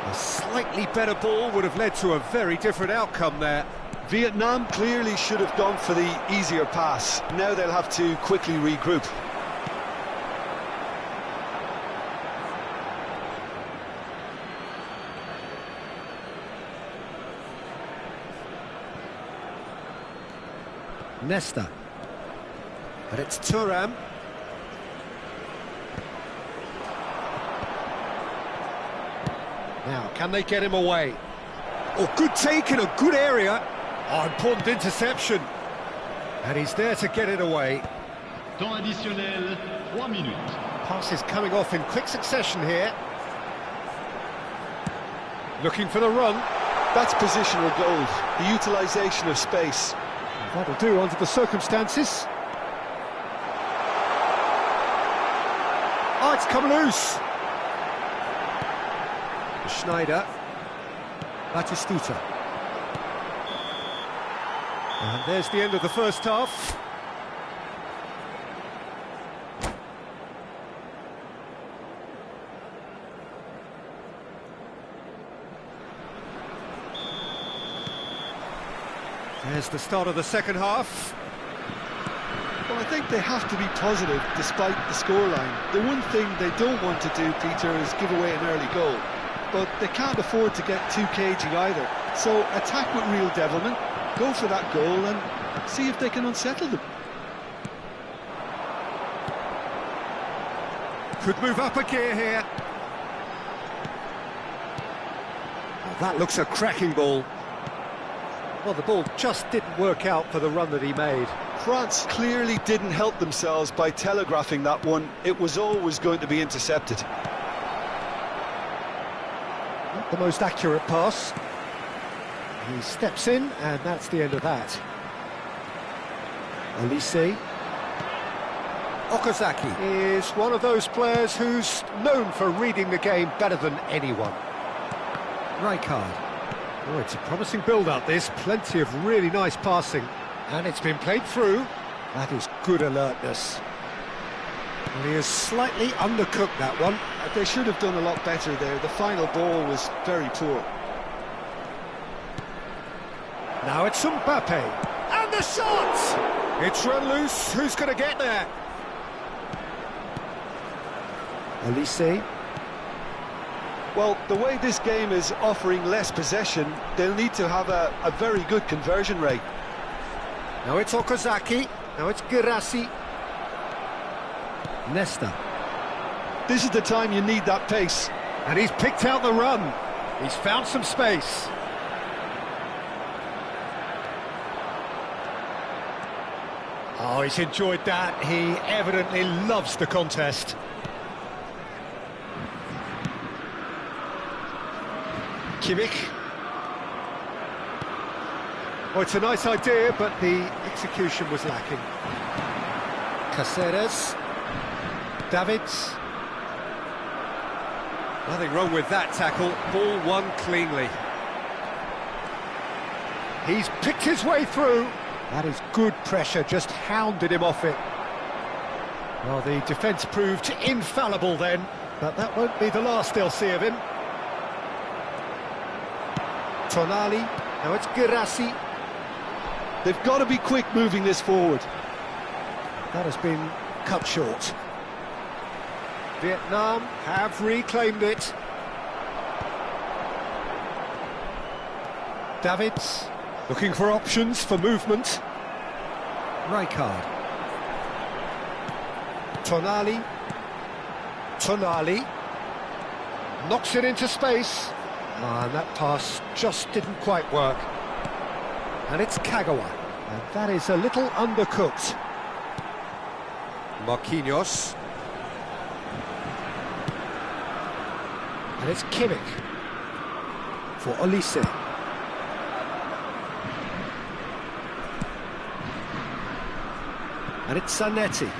Speaker 5: A slightly better ball would have led to a very different outcome there.
Speaker 2: Vietnam clearly should have gone for the easier pass. Now they'll have to quickly regroup.
Speaker 5: Nesta. But it's Thuram. Now, can they get him away? Oh, good take in a good area. Oh, important interception. And he's there to get it away.
Speaker 6: Temps additionnel, 3 minutes.
Speaker 5: Passes coming off in quick succession here. Looking for the run.
Speaker 2: That's positional goals, the utilisation of space.
Speaker 5: That'll do under the circumstances. Oh, it's come loose. Schneider. Batistuta. And there's the end of the first half. There's the start of the second half.
Speaker 2: Well, I think they have to be positive despite the scoreline. The one thing they don't want to do, Peter, is give away an early goal. But they can't afford to get too cagey either. So attack with real devilment, go for that goal and see if they can unsettle them.
Speaker 5: Could move up a gear here. Oh, that looks a cracking ball. Well, the ball just didn't work out for the run that he made.
Speaker 2: France clearly didn't help themselves by telegraphing that one. It was always going to be intercepted.
Speaker 5: Not the most accurate pass. He steps in, and that's the end of that. Olise. Okazaki is one of those players who's known for reading the game better than anyone. Rijkaard. Oh, it's a promising build-up, this. Plenty of really nice passing. And it's been played through. That is good alertness. Well, he has slightly undercooked that one.
Speaker 2: They should have done a lot better there. The final ball was very poor.
Speaker 5: Now it's Mbappe. And the shot! It's run loose. Who's going to get there? Olise.
Speaker 2: Well, the way this game is offering less possession, they'll need to have a very good conversion rate.
Speaker 5: Now it's Okazaki. Now it's Girassi. Nesta.
Speaker 2: This is the time you need that pace.
Speaker 5: And he's picked out the run. He's found some space. Oh, he's enjoyed that. He evidently loves the contest. Kimmich. Oh, it's a nice idea, but the execution was lacking. Caceres. Davids. Nothing wrong with that tackle. Ball won cleanly. He's picked his way through. That is good pressure, just hounded him off it. Well, the defence proved infallible then, but that won't be the last they'll see of him. Tonali, now it's Girassi.
Speaker 2: They've got to be quick moving this forward.
Speaker 5: That has been cut short. Vietnam have reclaimed it. Davids looking for options for movement. Rijkaard. Tonali. Knocks it into space. And that pass just didn't quite work. And it's Kagawa. And that is a little undercooked. Marquinhos. And it's Kimmich for Olise. And it's Zanetti.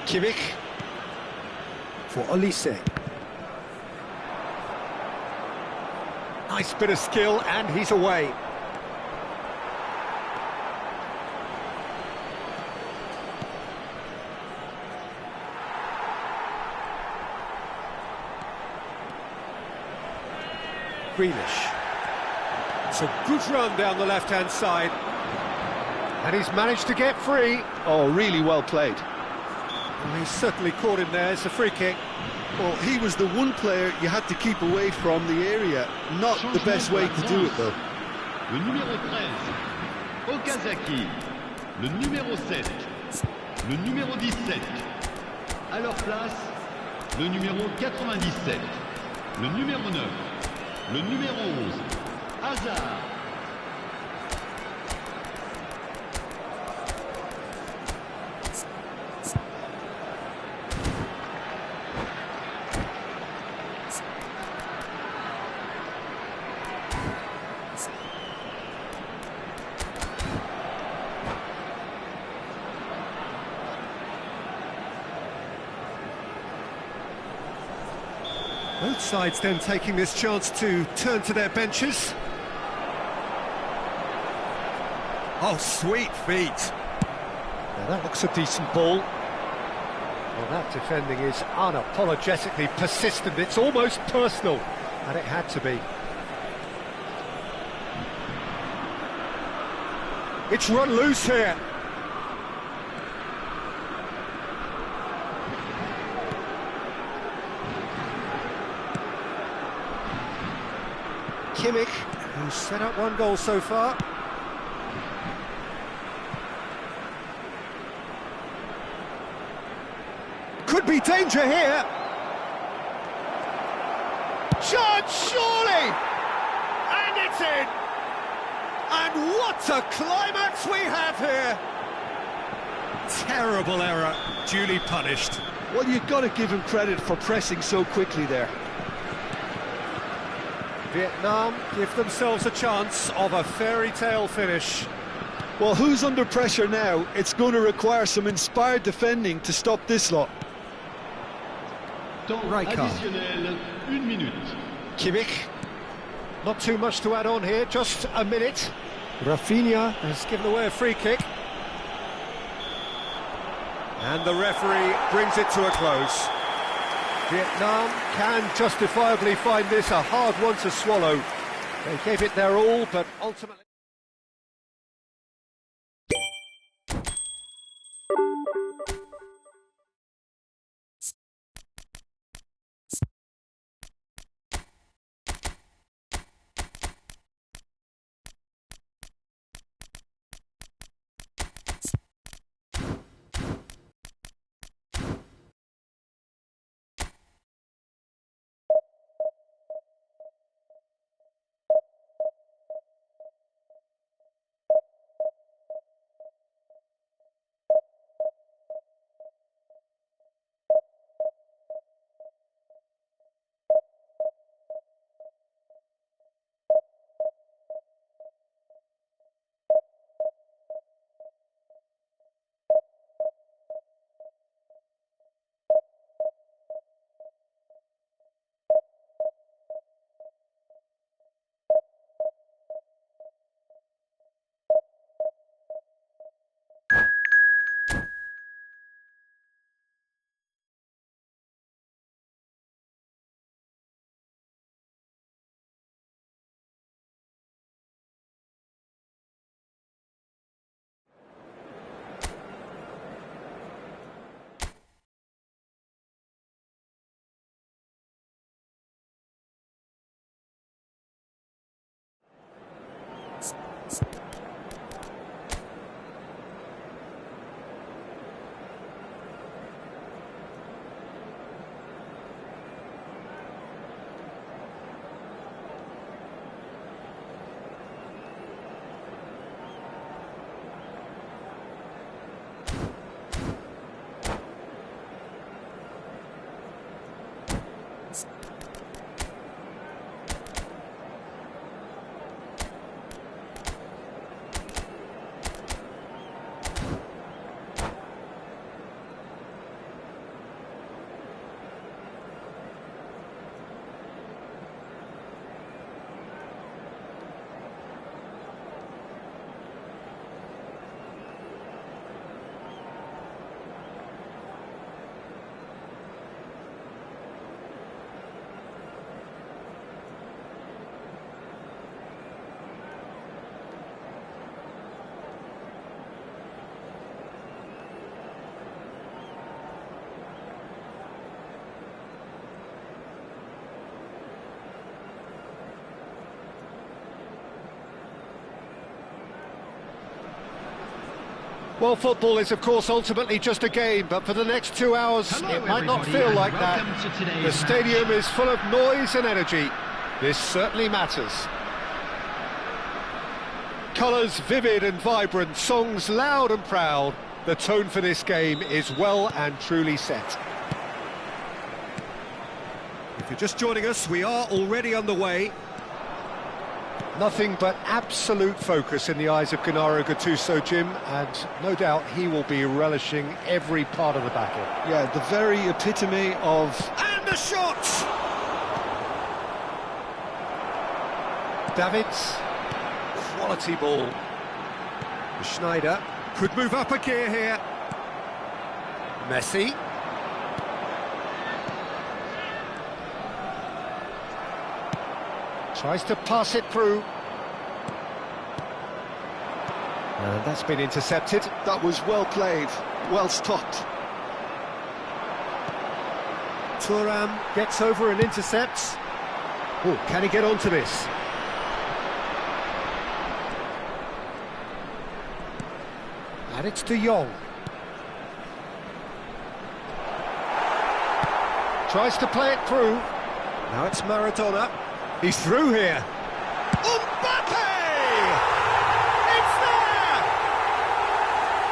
Speaker 5: Kimmich for Olise. Nice bit of skill, and he's away. Grealish. It's a good run down the left-hand side. And he's managed to get free.
Speaker 2: Oh, really well played.
Speaker 5: Well, he's certainly caught him there. It's a free kick.
Speaker 2: Well, he was the one player you had to keep away from the area. Not the best way to do it, though.
Speaker 6: Le numéro 13, Okazaki. Le numéro 7, le numéro 17. À leur place, le numéro 97, le numéro 9, le numéro 11, Hazard.
Speaker 5: Both sides then taking this chance to turn to their benches. Oh, sweet feet. Now that looks a decent ball. Well, that defending is unapologetically persistent. It's almost personal, and it had to be. It's run loose here. Kimmich, who's set up one goal so far. Could be danger here.
Speaker 1: Chance, surely! And it's in! And what a climax we have here!
Speaker 5: Terrible error, duly punished.
Speaker 2: Well, you've got to give him credit for pressing so quickly there.
Speaker 5: Vietnam give themselves a chance of a fairy tale finish.
Speaker 2: Well, who's under pressure now? It's going to require some inspired defending to stop this lot.
Speaker 6: Temps
Speaker 5: Rijkaard.
Speaker 6: additionnel, 1 minute.
Speaker 5: Kimmich, not too much to add on here, just a minute. Rafinha has given away a free kick. And the referee brings it to a close. Vietnam can justifiably find this a hard one to swallow. They gave it their all, but ultimately... Well, football is, of course, ultimately just a game, but for the next 2 hours,
Speaker 3: Hello,
Speaker 5: it might not
Speaker 3: everybody,
Speaker 5: feel
Speaker 3: and
Speaker 5: like that.
Speaker 3: welcome to today's
Speaker 5: The stadium
Speaker 3: match.
Speaker 5: is full of noise and energy. This certainly matters. Colours vivid and vibrant, songs loud and proud. The tone for this game is well and truly set.
Speaker 1: If you're just joining us, we are already underway.
Speaker 5: Nothing but absolute focus in the eyes of Gennaro Gattuso, Jim, and no doubt he will be relishing every part of the battle.
Speaker 2: Yeah, the very epitome of...
Speaker 1: And the shot!
Speaker 5: Davids, quality ball. Schneider,
Speaker 1: Could move up a gear here.
Speaker 5: Messi. Tries to pass it through. And that's been intercepted.
Speaker 2: That was well played, well stopped.
Speaker 5: Thuram gets over and intercepts. Oh, can he get onto this? And it's De Jong. Tries to play it through. Now it's Maradona. He's through here.
Speaker 1: Mbappe! It's there!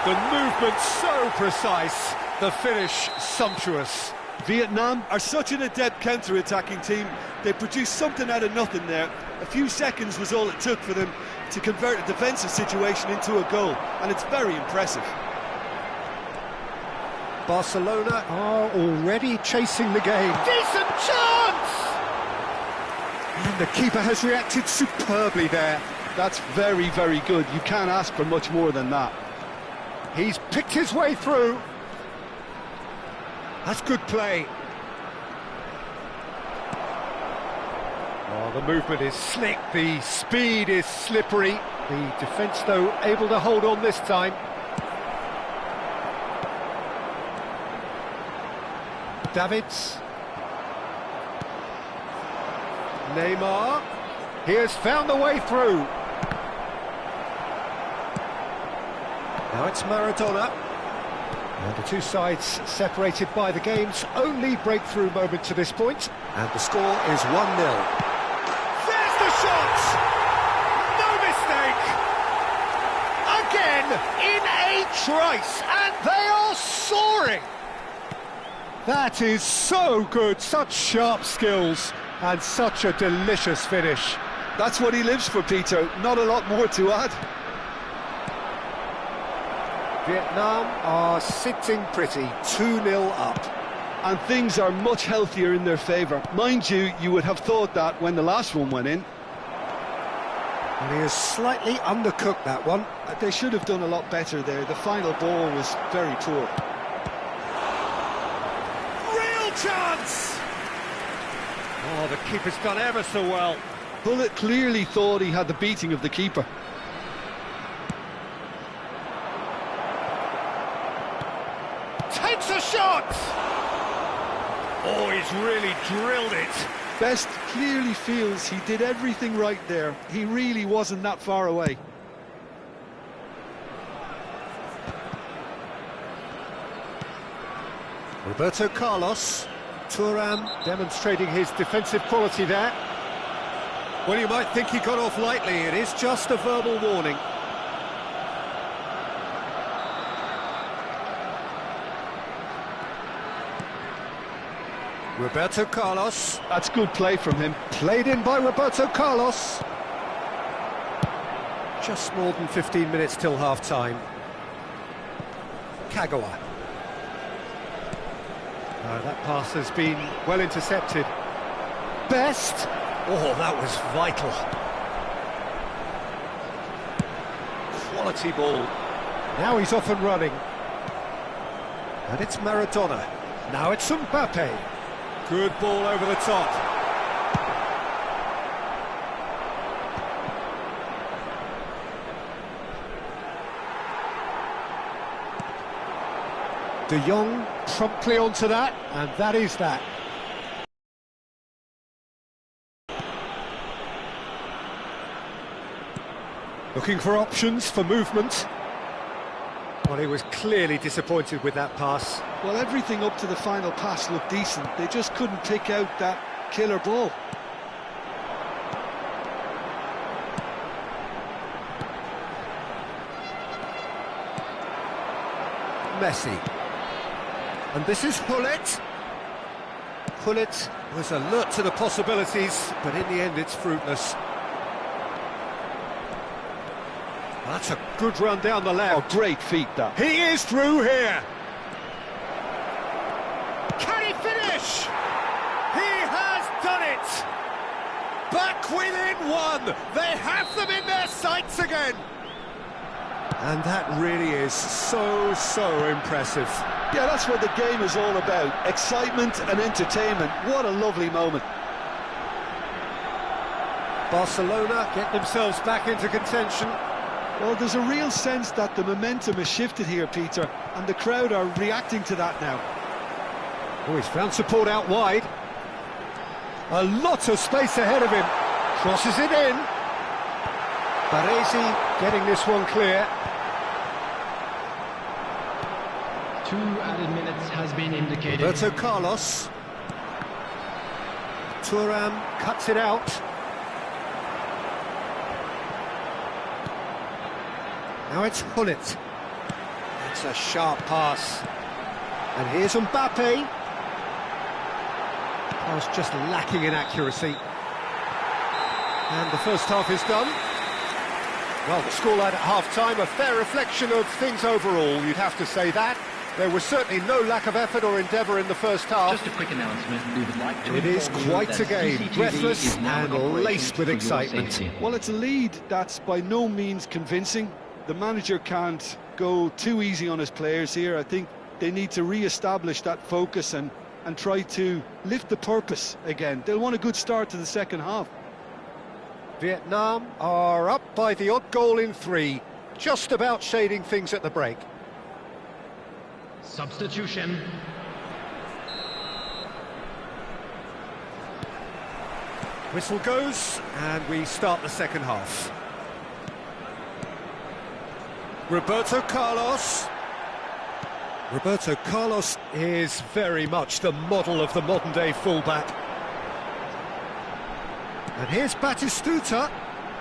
Speaker 5: The movement so precise, the finish sumptuous.
Speaker 2: Vietnam are such an adept counter-attacking team. They produced something out of nothing there. A few seconds was all it took for them to convert a defensive situation into a goal, and it's very impressive.
Speaker 5: Barcelona are already chasing the game.
Speaker 1: Decent chance!
Speaker 5: And the keeper has reacted superbly there.
Speaker 2: That's very, very good. You can't ask for much more than that.
Speaker 5: He's picked his way through. That's good play. Oh, the movement is slick, the speed is slippery. The defence, though, able to hold on this time. Davids. Neymar. He has found the way through. Now it's Maradona. And the two sides separated by the game's only breakthrough moment to this point. And the score is 1-0.
Speaker 1: There's the shot! No mistake! Again, in a trice, and they are soaring!
Speaker 5: That is so good, such sharp skills, and such a delicious finish.
Speaker 2: That's what he lives for, Peter. Not a lot more to add.
Speaker 5: Vietnam are sitting pretty, 2-0 up.
Speaker 2: And things are much healthier in their favour. Mind you, you would have thought that when the last one went in.
Speaker 5: And he has slightly undercooked that one.
Speaker 2: They should have done a lot better there. The final ball was very poor.
Speaker 1: Real chance! Oh, the keeper's done ever so well.
Speaker 2: Bullet clearly thought he had the beating of the keeper.
Speaker 1: Takes a shot! Oh, he's really drilled it.
Speaker 2: Best clearly feels he did everything right there. He really wasn't that far away.
Speaker 5: Roberto Carlos. Thuram demonstrating his defensive quality there. Well, you might think he got off lightly. It is just a verbal warning. Roberto Carlos.
Speaker 2: That's good play from him.
Speaker 5: Played in by Roberto Carlos. Just more than 15 minutes till half-time. Kagawa. That pass has been well intercepted. Best. Oh, that was vital. Quality ball. Now he's off and running. And it's Maradona. Now it's Mbappe. Good ball over the top. De Jong promptly onto that, and that is that. Looking for options for movement. Well, he was clearly disappointed with that pass.
Speaker 2: Well, everything up to the final pass looked decent. They just couldn't pick out that killer ball.
Speaker 5: Messi. And this is Hullet. Hullet was alert to the possibilities, but in the end it's fruitless. That's a good run down the left.
Speaker 2: Oh, great feet, that.
Speaker 5: He is through here. Can he finish? He has done it. Back within one. They have them in their sights again. And that really is so impressive.
Speaker 2: Yeah, that's what the game is all about. Excitement and entertainment. What a lovely moment.
Speaker 5: Barcelona get themselves back into contention.
Speaker 2: Well, there's a real sense that the momentum has shifted here, Peter, and the crowd are reacting to that now.
Speaker 5: Oh, he's found support out wide. A lot of space ahead of him. Crosses it in. Baresi getting this one clear.
Speaker 3: 2 added minutes has been indicated.
Speaker 5: Roberto Carlos. Thuram cuts it out. Now it's Hullet. It's a sharp pass. And here's Mbappe. Pass just lacking in accuracy. And the first half is done. Well, the scoreline at half-time, a fair reflection of things overall, you'd have to say that. There was certainly no lack of effort or endeavour in the first half.
Speaker 3: Just a quick announcement. We would like to
Speaker 5: It is
Speaker 3: inform you
Speaker 5: quite
Speaker 3: that
Speaker 5: a game,
Speaker 3: CCTV
Speaker 5: breathless
Speaker 3: is now in
Speaker 5: and
Speaker 3: operation
Speaker 5: laced with
Speaker 3: for your
Speaker 5: excitement.
Speaker 3: safety.
Speaker 2: Well, it's a lead that's by no means convincing. The manager can't go too easy on his players here. I think they need to re-establish that focus and try to lift the purpose again. They'll want a good start to the second half.
Speaker 5: Vietnam are up by the odd goal in 3, just about shading things at the break.
Speaker 3: Substitution.
Speaker 5: Whistle goes, and we start the second half. Roberto Carlos. Roberto Carlos is very much the model of the modern-day fullback. And here's Batistuta.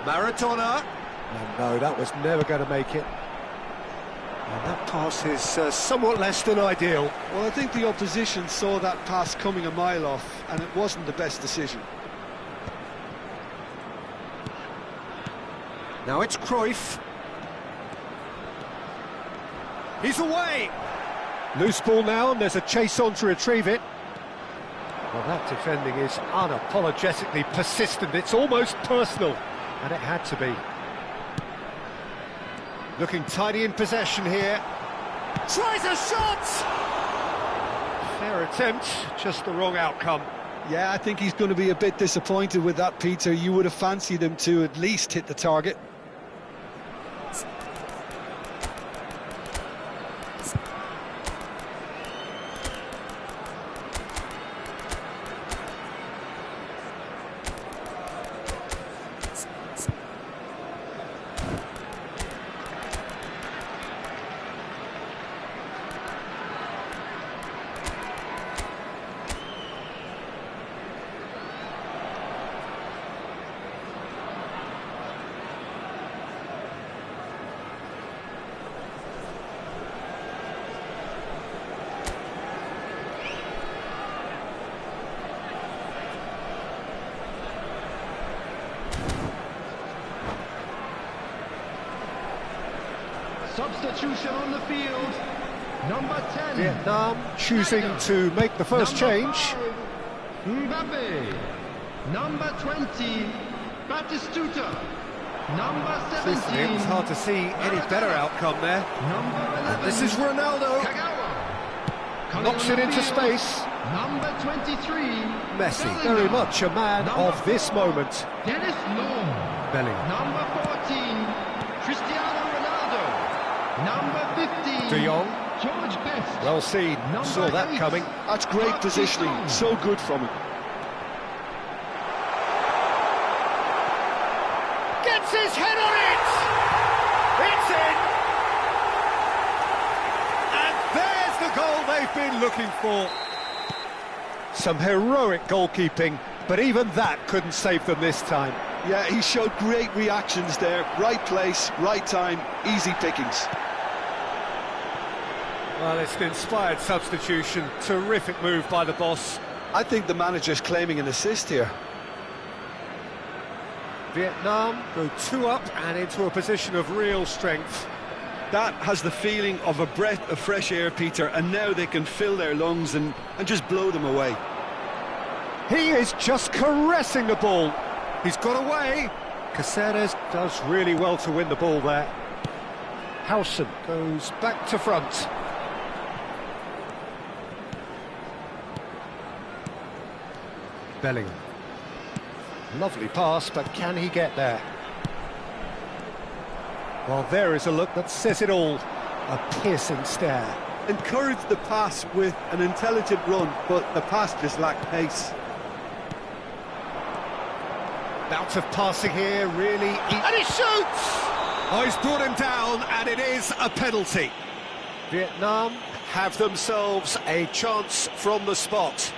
Speaker 5: Maradona. And no, that was never going to make it. And that pass is somewhat less than ideal.
Speaker 2: Well, I think the opposition saw that pass coming a mile off, and it wasn't the best decision.
Speaker 5: Now it's Cruyff. He's away. Loose ball now, and there's a chase on to retrieve it. Well, that defending is unapologetically persistent. It's almost personal, and it had to be. Looking tidy in possession here. Tries a shot! Fair attempt, just the wrong outcome.
Speaker 2: Yeah, I think he's going to be a bit disappointed with that, Peter. You would have fancied him to at least hit the target.
Speaker 4: Substitution on the field. Number 10.
Speaker 5: Vietnam choosing to make the first change.
Speaker 4: 5, Mbappe. Number 20, Batistuta. Number 17.
Speaker 5: It was hard to see any better outcome there.
Speaker 4: Number 11.
Speaker 5: This is Ronaldo.
Speaker 4: Kagawa.
Speaker 5: Knocks it into space.
Speaker 4: Number 23.
Speaker 5: Messi,
Speaker 4: Bellingham.
Speaker 5: very much a man
Speaker 4: Number
Speaker 5: of this
Speaker 4: 4,
Speaker 5: moment.
Speaker 4: Dennis Law.
Speaker 5: Bellingham.
Speaker 4: Number 14, Cristiano Ronaldo. Number 15,
Speaker 5: De Jong.
Speaker 4: George Best.
Speaker 5: Well seen,
Speaker 4: Number
Speaker 5: saw that
Speaker 4: 8,
Speaker 5: coming.
Speaker 2: That's great positioning, so good from him.
Speaker 1: Gets his head on it! It's in! And there's the goal they've been looking for.
Speaker 5: Some heroic goalkeeping, but even that couldn't save them this time.
Speaker 2: Yeah, he showed great reactions there. Right place, right time, easy pickings.
Speaker 5: Well, it's an inspired substitution. Terrific move by the boss.
Speaker 2: I think the manager's claiming an assist here.
Speaker 5: Vietnam go 2 up and into a position of real strength.
Speaker 2: That has the feeling of a breath of fresh air, Peter, and now they can fill their lungs and just blow them away.
Speaker 5: He is just caressing the ball. He's got away. Caceres does really well to win the ball there. Howson goes back to front. Bellingham. Lovely pass, but can he get there? Well, there is a look that says it all. A piercing stare.
Speaker 2: Encouraged the pass with an intelligent run, but the pass just lacked pace.
Speaker 5: Bout of passing here, really...
Speaker 1: And he shoots!
Speaker 5: Oh, he's brought him down, and it is a penalty. Vietnam have themselves a chance from the spot.